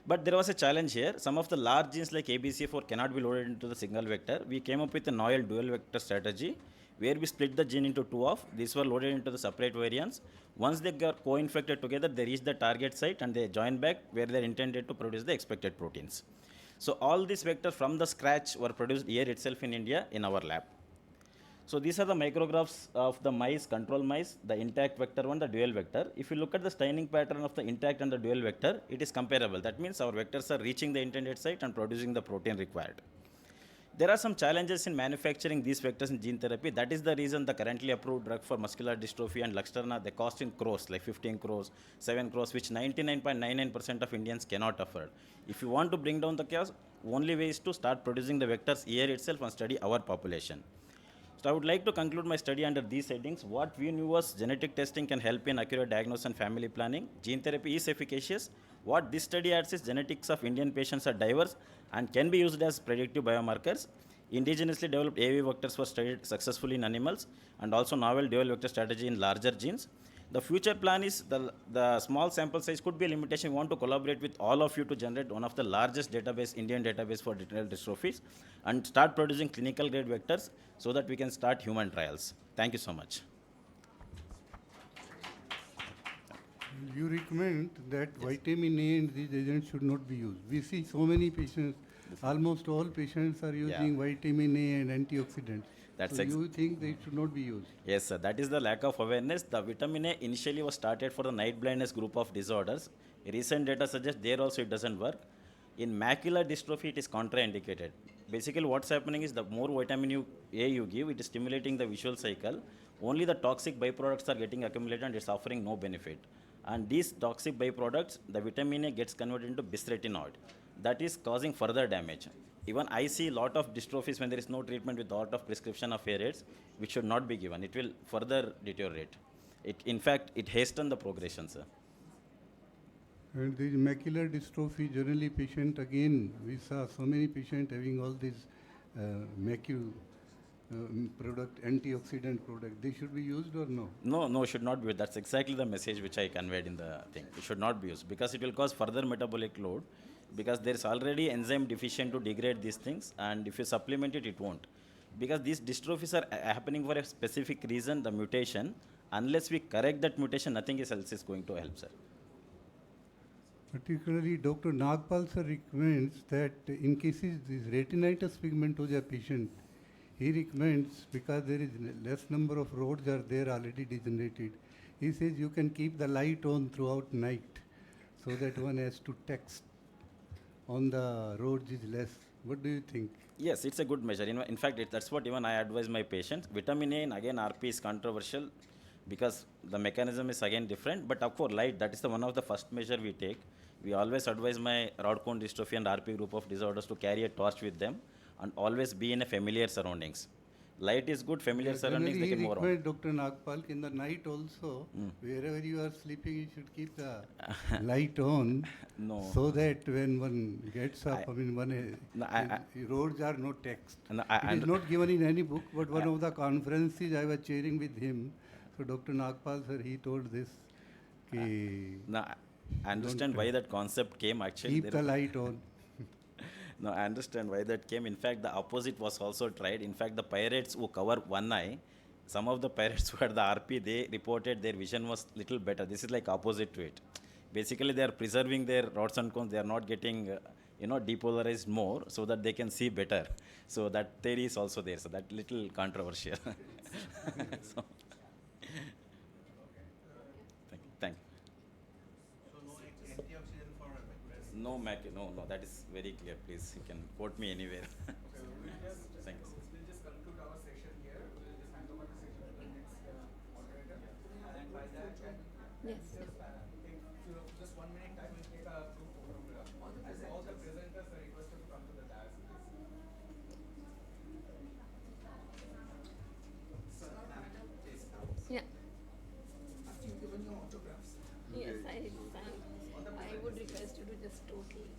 But there was a challenge here. Some of the large genes like ABCA4 cannot be loaded into the single vector. We came up with a novel dual vector strategy where we split the gene into 2 of. These were loaded into the separate variants. Once they got co-infected together, they reach the target site and they join back where they are intended to produce the expected proteins. So all these vectors from the scratch were produced here itself in India in our lab. So these are the micrographs of the mice, control mice, the intact vector one, the dual vector. If you look at the staining pattern of the intact and the dual vector, it is comparable. That means our vectors are reaching the intended site and producing the protein required. There are some challenges in manufacturing these vectors in gene therapy. That is the reason the currently approved drug for muscular dystrophy and Luxturna, they cost in crores, like 15 crores, 7 crores, which 99.99% of Indians cannot afford. If you want to bring down the cost, only way is to start producing the vectors here itself and study our population. So I would like to conclude my study under these headings. What we knew was genetic testing can help in accurate diagnosis and family planning. Gene therapy is efficacious. What this study adds is genetics of Indian patients are diverse and can be used as predictive biomarkers. Indigenously developed AAV vectors were studied successfully in animals and also novel dual vector strategy in larger genes. The future plan is the small sample size could be a limitation. We want to collaborate with all of you to generate one of the largest database, Indian database for retinal dystrophies and start producing clinical grade vectors so that we can start human trials. Thank you so much. You recommend that vitamin A and these agents should not be used. We see so many patients, almost all patients are using vitamin A and antioxidants. So you think they should not be used? Yes, sir. That is the lack of awareness. The vitamin A initially was started for the night blindness group of disorders. Recent data suggests there also it doesn't work. In macular dystrophy, it is contraindicated. Basically, what's happening is the more vitamin A you give, it is stimulating the visual cycle. Only the toxic byproducts are getting accumulated and it's offering no benefit. And these toxic byproducts, the vitamin A gets converted into bisretinoid. That is causing further damage. Even I see a lot of dystrophies when there is no treatment with a lot of prescription of steroids, which should not be given. It will further deteriorate. In fact, it hastens the progression, sir. And this macular dystrophy, generally patient, again, we saw so many patients having all these product, antioxidant product. They should be used or no? No, should not be used. That's exactly the message which I conveyed in the thing. It should not be used because it will cause further metabolic load. Because there is already enzyme deficient to degrade these things, and if you supplement it, it won't. Because these dystrophies are happening for a specific reason, the mutation. Unless we correct that mutation, nothing else is going to help, sir. Particularly, Dr. Nagpal sir recommends that in cases this retinitis pigmentosa patient, he recommends, because there is less number of roads are there already degenerated, he says you can keep the light on throughout night so that one has to text on the roads is less. What do you think? Yes, it's a good measure. In fact, that's what even I advise my patients. Vitamin A and again RP is controversial because the mechanism is again different. But of course, light, that is the one of the first measure we take. We always advise my rod cone dystrophy and RP group of disorders to carry a torch with them and always be in a familiar surroundings. Light is good, familiar surroundings, they can move around. Recommend Dr. Nagpal in the night also, wherever you are sleeping, you should keep the light on, No. so that when one gets up, No, roads are no text. No, It is not given in any book, but one of the conferences I was chairing with him, so Dr. Nagpal sir, he told this. No, I understand why that concept came actually. Keep the light on. No, I understand why that came. In fact, the opposite was also tried. In fact, the pirates who cover one eye, some of the pirates who had the RP, they reported their vision was little better. This is like opposite to it. Basically, they are preserving their rods and cones. They are not getting, depolarized more so that they can see better. So that theory is also there. So that little controversial. So, thank you. No, no, that is very clear. Please, you can quote me anywhere. Thank you. We'll just conclude our session here. We'll just hand over the session to the next moderator. And by that, Yes. just 1 minute time, we'll take a group photograph. All the presenters are requested to come to the dais, please. Yeah. Have you given your autographs? Yes, I would request you to just totally